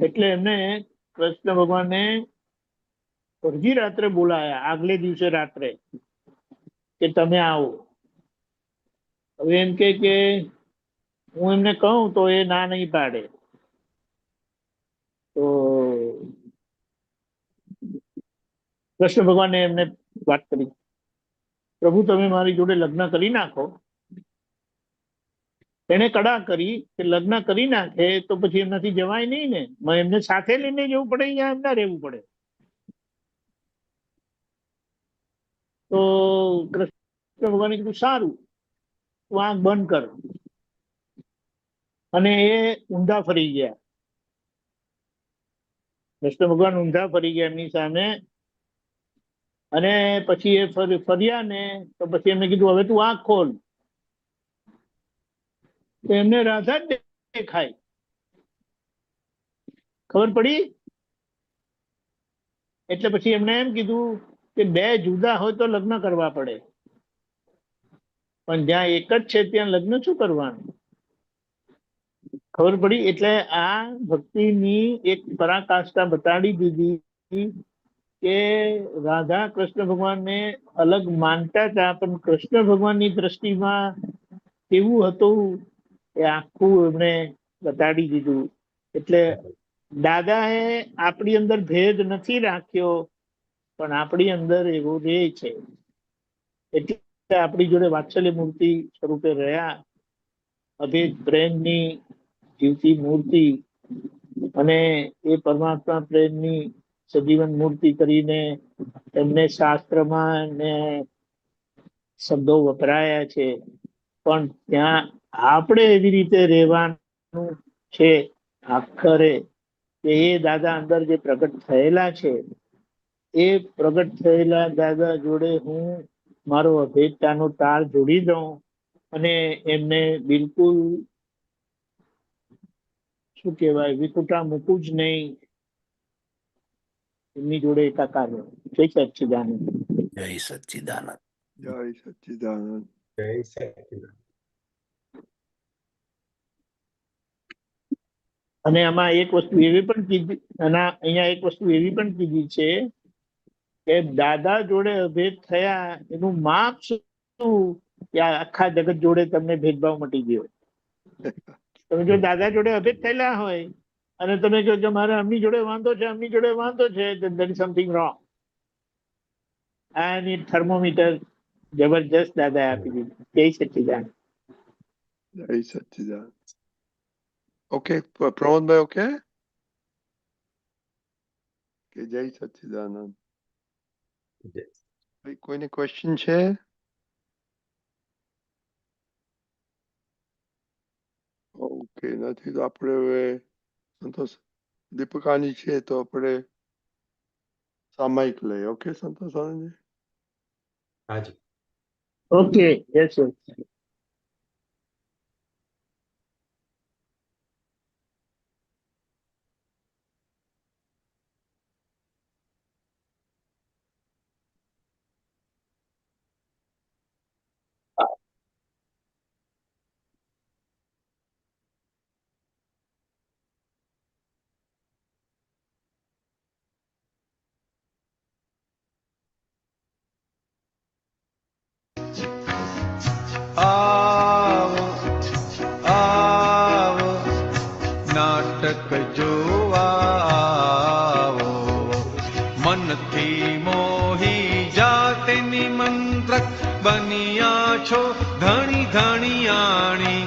એટલે એમને કૃષ્ણ ભગવાને અડધી રાત્રે બોલાયા, આગલે દિવસે રાત્રે, કે તમે આવો. હવે એમ કે હું એમને કહું તો એ ના નહીં પાડે. તો કૃષ્ણ ભગવાને એમને વાત કરી, પ્રભુ તમે મારી જોડે લગ્ન કરી નાખો. એને કડા કરી કે લગ્ન કરી નાખે તો પછી એમનાથી જવાય નહીં ને, એમને સાથે લઈને જવું પડે, અહીંયા એમના રહેવું પડે. તો કૃષ્ણ ભગવાને કીધું સારું, તું આંખ બંધ કર. અને એ ઊંધા ફરી ગયા. કૃષ્ણ ભગવાન ઊંધા ફરી ગયા એમની સામે, અને પછી એ ફર્યા ને તો પછી એમને કીધું હવે તું આંખ ખોલ. તો એમને રાધા જ દેખાય. ખબર પડી? એટલે પછી એમને એમ કીધું કે 2 જુદા હોય તો લગ્ન કરવા પડે, પણ જ્યાં એક જ છે ત્યાં લગ્ન શું કરવાનું? ખબર પડી? એટલે આ ભક્તિની એક પરાકાષ્ઠા બતાડી દીધી કે રાધા કૃષ્ણ ભગવાનને અલગ માનતા હતા, પણ કૃષ્ણ ભગવાનની દ્રષ્ટિમાં કેવું હતું એ આખું એમણે બતાડી દીધું. એટલે દાદાએ આપણી અંદર ભેદ નથી રાખ્યો, પણ આપણી અંદર એવો રહે છે. એટલે આપણી જોડે વાત્સલ્ય મૂર્તિ સ્વરૂપે રહ્યા, અભેદ પ્રેમની જીવતી મૂર્તિ, અને એ પરમાત્મા પ્રેમની સજીવન મૂર્તિ કરીને એમને શાસ્ત્રમાં ને શબ્દો વપરાયા છે, પણ ત્યાં આપણે એવી રીતે રહેવાનું છે આખરે કે એ દાદા અંદર જે પ્રગટ થયેલા છે, એ પ્રગટ થયેલા દાદા જોડે હું મારો અભેદતાનો તાર જોડી દઉં અને એમને બિલકુલ શું કહેવાય વિખૂટા મૂકું જ નહીં, એમની જોડે એકાકાર રહું. જય સચ્ચિદાનંદ. જય સચ્ચિદાનંદ. જય સચ્ચિદાનંદ. જય સચ્ચિદાનંદ. અને આમાં એક વસ્તુ એવી પણ કીધી, અને અહીંયા એક વસ્તુ એવી પણ કીધી છે કે દાદા જોડે અભેદ થયા એનું માપ શું કે આખા જગત જોડે તમને ભેદભાવ મટી ગયો. તમે જો દાદા જોડે અભેદ થયેલા હોય અને તમે કહો કે મારે અમની જોડે વાંધો છે, અમની જોડે વાંધો છે, there is something wrong. અને થર્મોમીટર જબરજસ્ત દાદા આપી દીધું. જય સચ્ચિદાનંદ. જય સચ્ચિદાનંદ. ઓકે પ્રમોદભાઈ, ઓકે કે જય સચ્ચિદાનંદ. કોઈને ક્વેશ્ચન છે? ઓકે, નથી તો આપણે હવે સંતોષ દીપિકાની છે તો આપણે સામાયિક લઈએ. ઓકે સંતોષ આનંદજી. હાજી. Okay, yes yes. આવો આવો નાટક જોવા આવો, મનથી મોહી જાતે નિમંત્રક બન્યા છો ધણી ધણિયાણી,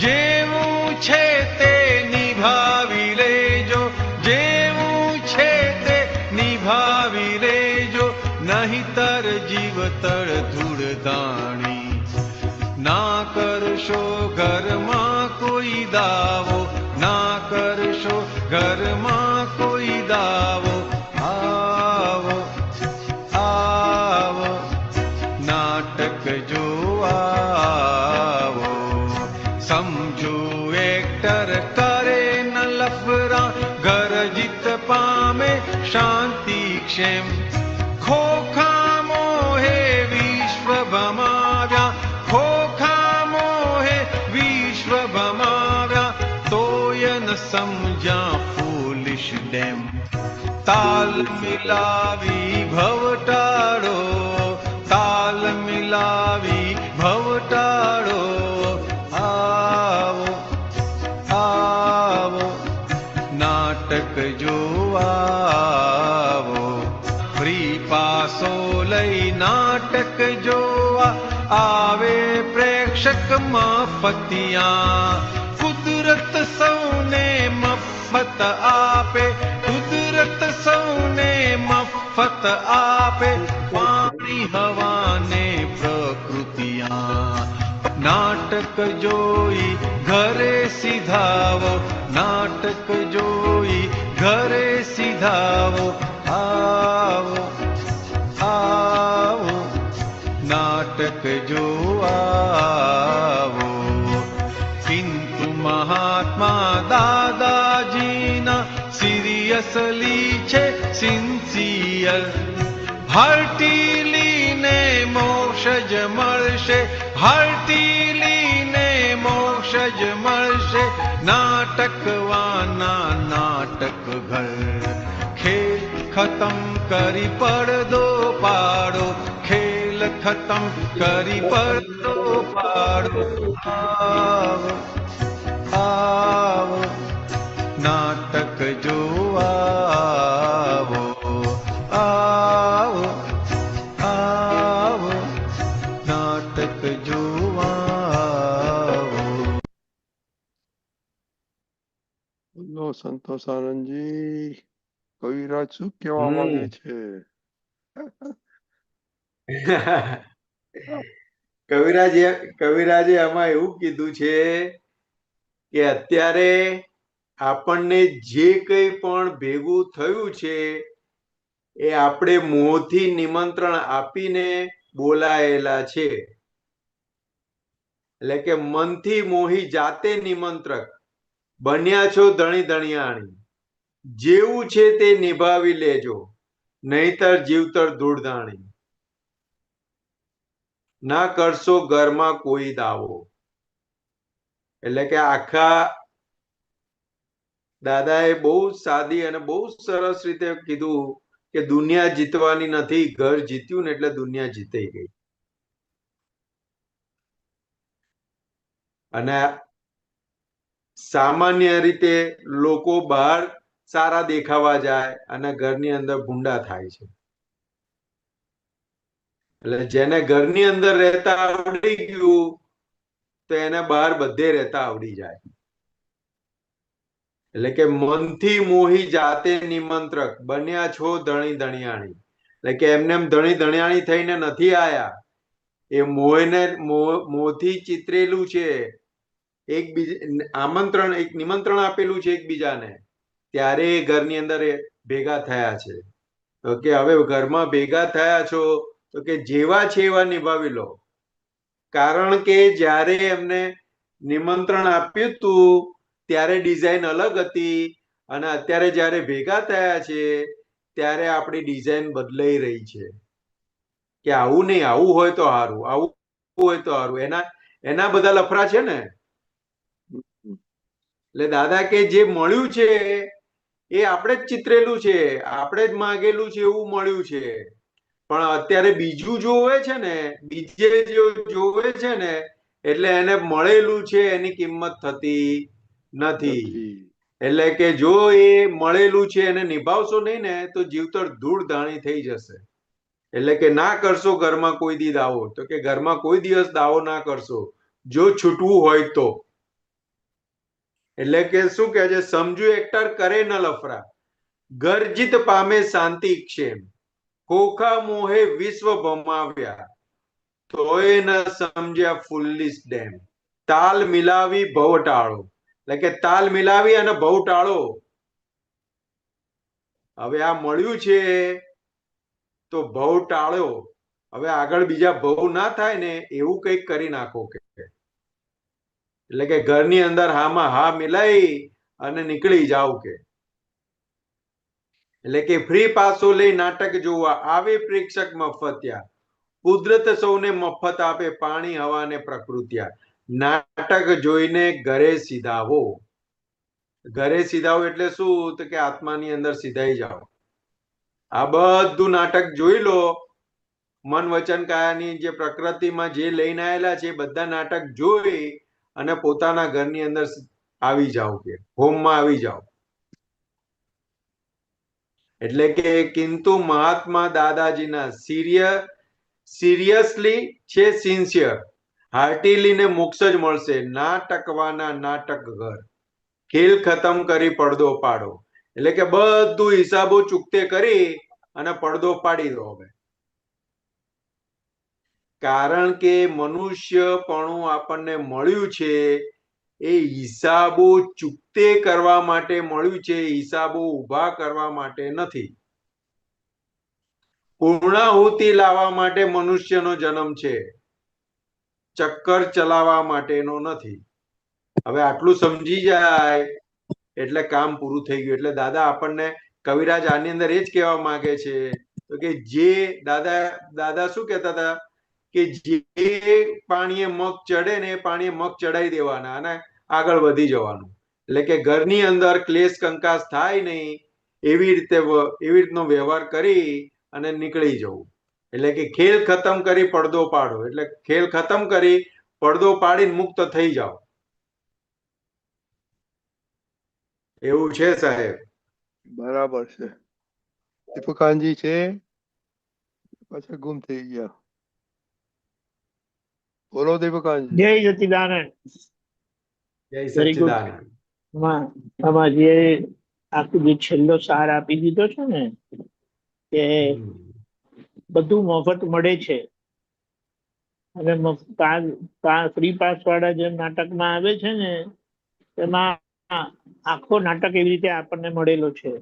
જેવું છે તે નિભાવી લેજો, જેવું છે તે નિભાવી લેજો, નહીતર જીવતર ધૂળદાણી. ના કરશો ઘરમાં કોઈ દાવો, ના કરશો ઘરમાં કોઈ દાવો, આવો આવો નાટક જોવા આવો. સમજો એક્ટર કરે ન લફરા, ઘર જીત પામે શાંતિ ક્ષેમ, ખોખા મોહે વિશ્વ ભમાવ્યા, ખોખા મોહે વિશ્વ ભમાવ્યા, તોય ન સમજ્યા ફૂલિશ ડેમ. તાલ મિલાવી ભવટાળો, તાલ મિલાવી ભવટાળો, આવો આવો નાટક જોવા આવો. ફ્રી પાસો લઈ નાટક જોવા આવે પ્રેક્ષક મફતિયા, કુદરત સૌને મફત આપે, કુદરત સૌને મફત આપે, પાણી હવાને પ્રકૃતિયા. નાટક જોઈ ઘરે સીધાવો, નાટક જોઈ ઘરે સીધાવો, આવો આવો નાટક જોવા આવો. કિંતુ મહાત્મા દાદાજીના સિરિયસલી છે સિન્સિયર, હર્ટીલીને મોક્ષ જ મળશે, હર્ટીલીને મોક્ષ જ મળશે, નાટકવાના નાટક ઘર. ખેલ ખતમ કરી પડદો પાડો, ખેલ ખતમ કરી પડદો પાડો, આવો આવો નાટક જોવા આવો, આવો આવો સંતોષ આનંદજી, કવિરાજ શું કહેવા માંગે છે? કવિરાજે આમાં એવું કીધું છે કે અત્યારે આપણને જે કંઈ પણ ભેગું થયું છે એ આપણે મોંથી નિમંત્રણ આપીને બોલાયેલા છે. એટલે કે મનથી મોહી જાતે નિમંત્રક બન્યા છો ધણી ધણિયાણી, જેવું છે તે નિભાવી લેજો, નહીતર જીવતર ધૂળધાણી. ના કરશો ઘરમાં કોઈ દાવો. એટલે કે આખા દાદાએ બહુ સાદી અને બહુ સરસ રીતે કીધું કે દુનિયા જીતવાની નથી, ઘર જીત્યું ને એટલે દુનિયા જીતાઈ ગઈ. અને સામાન્ય રીતે લોકો બહાર સારા દેખાવા જાય અને ઘરની અંદર ભૂંડા થાય છે. એટલે જેને ઘરની અંદર રહેતા આવડી ગયું તો એને બહાર બધે રહેતા આવડી જાય. એટલે કે મનથી મોહી જાતે નિમંત્રક બન્યા છો ધણી ધણિયાણી. એટલે કે એમને એમ ધણી ધણિયાણી થઈને નથી આયા, એ મોહથી ચિતરેલું છે. આમંત્રણ એક નિમંત્રણ આપેલું છે એકબીજાને, ત્યારે એ ઘરની અંદર ભેગા થયા છે. તો કે હવે ઘરમાં ભેગા થયા છો તો કે જેવા છે એવા નિભાવી લો. કારણ કે જ્યારે એમને નિમંત્રણ આપ્યું તું ત્યારે ડિઝાઇન અલગ હતી અને અત્યારે જ્યારે ભેગા થયા છે ત્યારે આપણી ડિઝાઇન બદલાઈ રહી છે કે આવું નહીં, આવું હોય તો સારું, આવું હોય તો સારું. એના બધા લફરા છે ને. એટલે દાદા કે જે મળ્યું છે એ આપણે જ ચિતરેલું છે, આપણે જ માગેલું છે એવું મળ્યું છે. પણ અત્યારે બીજું જોવે છે ને, બીજે જોવે છે ને, એટલે એને મળેલું છે એની કિંમત થતી નથી. એટલે કે જો એ મળેલું છે એને નિભાવશો નહીં ને તો જીવતર ધૂળ ધાણી થઈ જશે. એટલે કે ના કરશો ઘરમાં કોઈ દી દાવો. તો કે ઘરમાં કોઈ દિવસ દાવો ના કરશો જો છૂટવું હોય તો. એટલે કે શું કહે છે, સમજુ એક્ટર કરે ન લફરા, ગર્જિત પામે શાંતિ ક્ષેમ, ખોખા મોહે વિશ્વ ભમાવ્યા, તોય ન સમજ્યા ફુલ્લીશ ડેમ. તાલ મિલાવી ભવ ટાળો. એટલે કે તાલ મિલાવી અને ભવ ટાળો. હવે આ મળ્યું છે તો ભવ ટાળો. હવે આગળ બીજા ભવ ના થાય ને એવું કંઈક કરી નાખો કે. એટલે કે ઘરની અંદર હામાં હા મિલાઈ અને નીકળી જાવ કે. એટલે કે ફ્રી પાસો લઈ નાટક જોવા આવે પ્રેક્ષક મફતિયા, કુદરત સૌને મફત આપે પાણી હવા ને પ્રકૃતિયા. નાટક જોઈને ઘરે સીધાવો. ઘરે સીધાવો એટલે શું? તો કે આત્માની અંદર સીધાઈ જાઓ. આ બધું નાટક જોઈ લો, મન વચન કાયાની જે પ્રકૃતિમાં જે લઈને આવેલા છે એ બધા નાટક જોઈ અને પોતાના ઘરની અંદર આવી જાઓ કે હોમમાં આવી જાઓ. એટલે કે કિંતુ મહાત્મા દાદાજીના સિરિયસલી છે સિન્સિયર, હાર્ટીલી ને મોક્ષ જ મળશે. નાટકવાના નાટક ઘર, ખેલ ખતમ કરી પડદો પાડો. એટલે કે બધું હિસાબો ચૂકતે કરી અને પડદો પાડી દો. હવે કારણ કે મનુષ્યપણું આપણને મળ્યું છે એ હિસાબો ચૂકતે કરવા માટે મળ્યું છે, હિસાબો ઉભા કરવા માટે નથી. પૂર્ણાહુતિ લાવવા માટે મનુષ્યનો જન્મ છે, ચક્કર ચલાવવા માટેનો નથી. હવે આટલું સમજી જાય એટલે કામ પૂરું થઈ ગયું. એટલે દાદા આપણને કવિરાજ આની અંદર એ જ કહેવા માંગે છે તો કે જે દાદા શું કહેતા હતા કે જે પાણીએ મગ ચડે ને એ પાણીએ મગ ચડાવી દેવાના અને આગળ વધી જવાનું. એટલે કે ઘરની અંદર ક્લેશ કંકાસ થાય નહીં એવી રીતનો વ્યવહાર કરી અને નીકળી જવું. એટલે કે ખેલ ખતમ કરી પડદો પાડો. એટલે ખેલ ખતમ કરી પડદો પાડીને મુક્ત થઈ જાઓ. એવું છે સાહેબ. બરાબર છે. દીપકાનજી છે, પાછા ગુમ થઈ ગયા. બોલો દીપકાનજી. જય સચિદાનંદ. જય સચિદાનંદ. આમાં જે આખું જે છેલ્લો સાર આપી દીધો છે ને કે બધું મફત મળે છે અને ફ્રી પાસ વાળા જે નાટકમાં આવે છે ને એમાં આખો નાટક એવી રીતે આપણને મળેલો છે.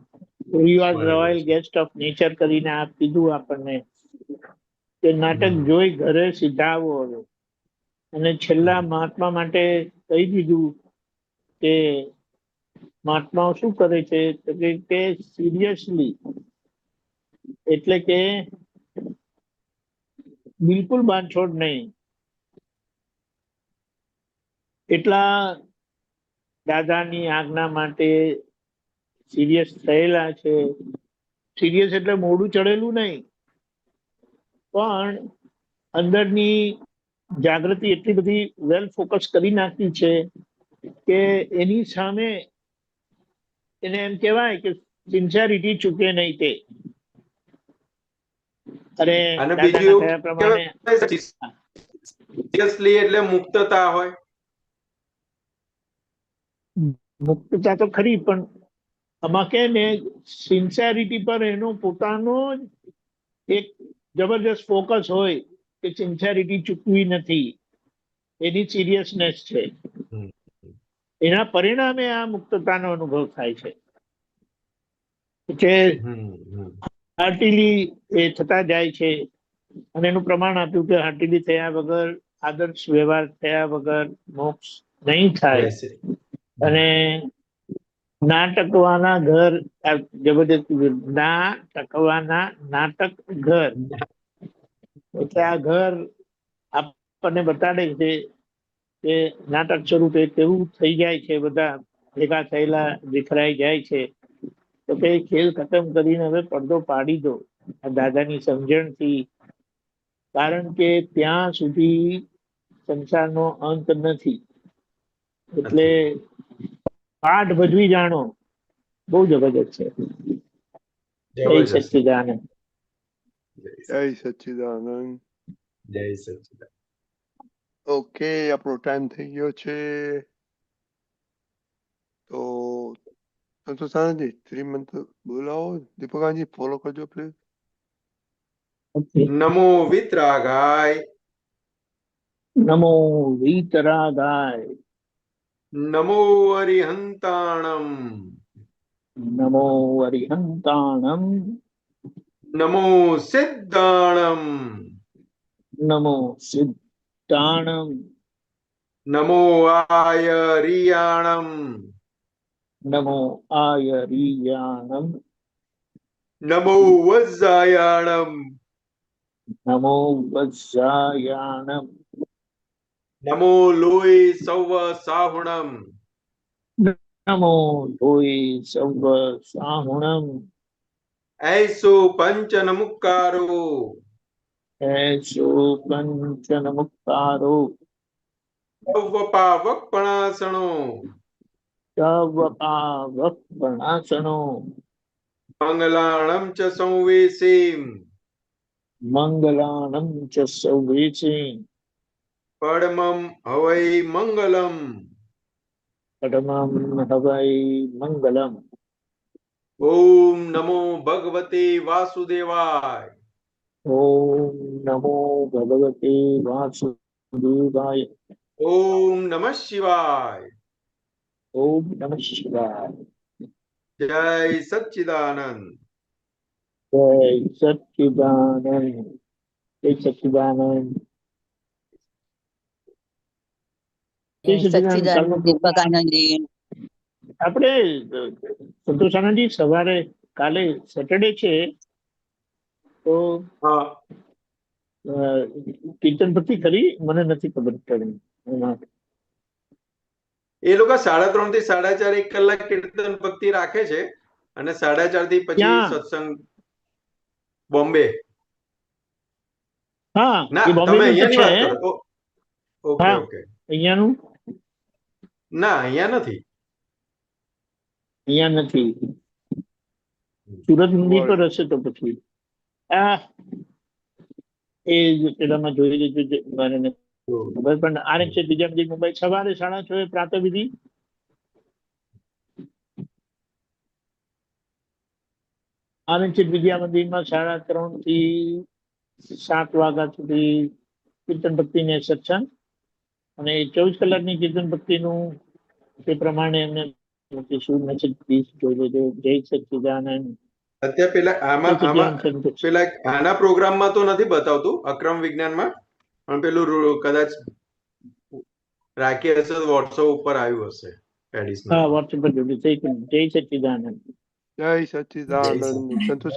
You are royal guest of nature કરીને આપ કીધું આપણને કે નાટક જોઈ ઘરે સીધા આવો હવે. અને છેલ્લા મહાત્મા માટે કહી દીધું કે મહાત્માઓ શું કરે છે તો કે સિરિયસલી એટલે કે બિલકુલ બાંધછોડ નહીં. એટલા દાદાની આજ્ઞા માટે સિરિયસ થયેલા છે. સિરિયસ એટલે મોઢું ચડેલું નહીં, પણ અંદરની જાગૃતિ એટલી બધી વેલ ફોકસ કરી નાખી છે કે એની સામે એને એમ કહેવાય કે સિન્સિયરિટી ચૂકે નહીં તે. અરે અને દાદાના બીજું કયા પ્રમાણે સિરિયસલી એટલે મુક્તતા હોય. મુક્તતા તો ખરી, પણ આમાં કે ને સિન્સિયરિટી પર એનો પોતાનો એક જબરજસ્ત ફોકસ હોય કે સિન્સિયરિટી ચૂકવી નથી, એની સિરિયસનેસ છે. એના પરિણામે આ મુક્તતાનો અનુભવ થાય છે કે હાર્ટીલી એ થતા જાય છે. અને એનું પ્રમાણ આપ્યું કે હાર્ટીલી થયા વગર, આદર્શ વ્યવહાર થયા વગર મોક્ષ નહીં થાય. અને ના ટકવાના ઘર જબરદસ્ત ના ટકવાના નાટક ઘર એટલે આ ઘર આપણને બતાડે છે કે નાટક સ્વરૂપે કેવું થઈ જાય છે. બધા ભેગા થયેલા વિખરાઈ જાય છે તો કે ખેલ ખતમ કરીને હવે પડદો પાડી દો આ દાદાની સમજણથી. કારણ કે ત્યાં સુધી સંસારનો અંત નથી. એટલે પાઠ ભજવી જાણો બહુ જબરજસ્ત છે. જય સચ્ચિદાનંદ. જય સચ્ચિદાનંદ. જય સચ્ચિદાનંદ. ઓકે, આપણો ટાઈમ થઈ ગયો છે તો સંતોષાનંદજી 3 મંત્ર બોલાવો. દીપકાજી ફોલો કરજો પ્લીઝ. નમો વિતરાગાય, નમો વીતરાગાય, નમો અરિહંતાણમ, નમો અરિહંતાણમ, નમો સિદ્ધાણમ, નમો સિદ્ધાણમ, નમો આયરિયાણમ, નમો આયરિયાણમ, નમો વજ્જાયાણમ, નમો વજ્જાયાણમ, નમો લોય સૌવ સાહુણમ, નમો લોય સૌવ સાહુણમ, ऐसो पंचन मुक्कारो, ऐसो पंचन मुक्तारो, सौवपावक्पणासनो, सवपावक्पणासनो, मंगलाणं च संवेशीं, मंगलाणं च सौवेशीं, परमं हवै मंगलम्, परमं हवै मंगलम्. ओम नमो भगवते वासुदेवाय, ओम नमो भगवते वासुदेवाय, ओम नमः शिवाय, ओम नमः शिवाय. जय सच्चिदानंद. जय सच्चिदानंद. जय सच्चिदानंद. સચ્ચિદાનંદ દીપક આનંદજી. આપણે સંતોષાનંદજી સવારે કાલે સેટરડે છે તો કીર્તન ભક્તિ કરી મને નથી ખબર પડી. એ લોકો 3:30 થી 4:30 1 કલાક કીર્તન ભક્તિ રાખે છે અને 4:30 થી પછી સત્સંગ બોમ્બે. હા, ના તમે અહીંયાની વાત કરો. Okay okay. અહીંયાનું ના અહીંયા નથી. અહીંયા નથી. સુરત મંદિર પર હશે તો પછી આ એ પેલામાં જોઈ લીધું મને નથી. પણ આરએમસી બીજા બધી મુંબઈ સવારે 6:30 પ્રાતઃ વિધિ આનંદચિત વિદ્યા મંદિરમાં 3:30 થી 7 વાગ્યા સુધી કીર્તન ભક્તિને સત્સંગ, અને 24 કલાકની કીર્તન ભક્તિનું તે પ્રમાણે એમને શું મેસેજ પ્લીઝ જોઈ લેજો. જય સચ્ચિદાનંદ. અત્યારે પેલા આમાં પેલા આના પ્રોગ્રામમાં તો નથી બતાવતું, અક્રમ વિજ્ઞાનમાં, પણ પેલું કદાચ રાખી હશે તો વોટ્સઅપ ઉપર આવ્યું હશે એડિશનલ. હા, વોટ્સઅપ પર જોડે. જય સચ્ચિદાનંદ. જય સચ્ચિદાનંદ. સંતોષ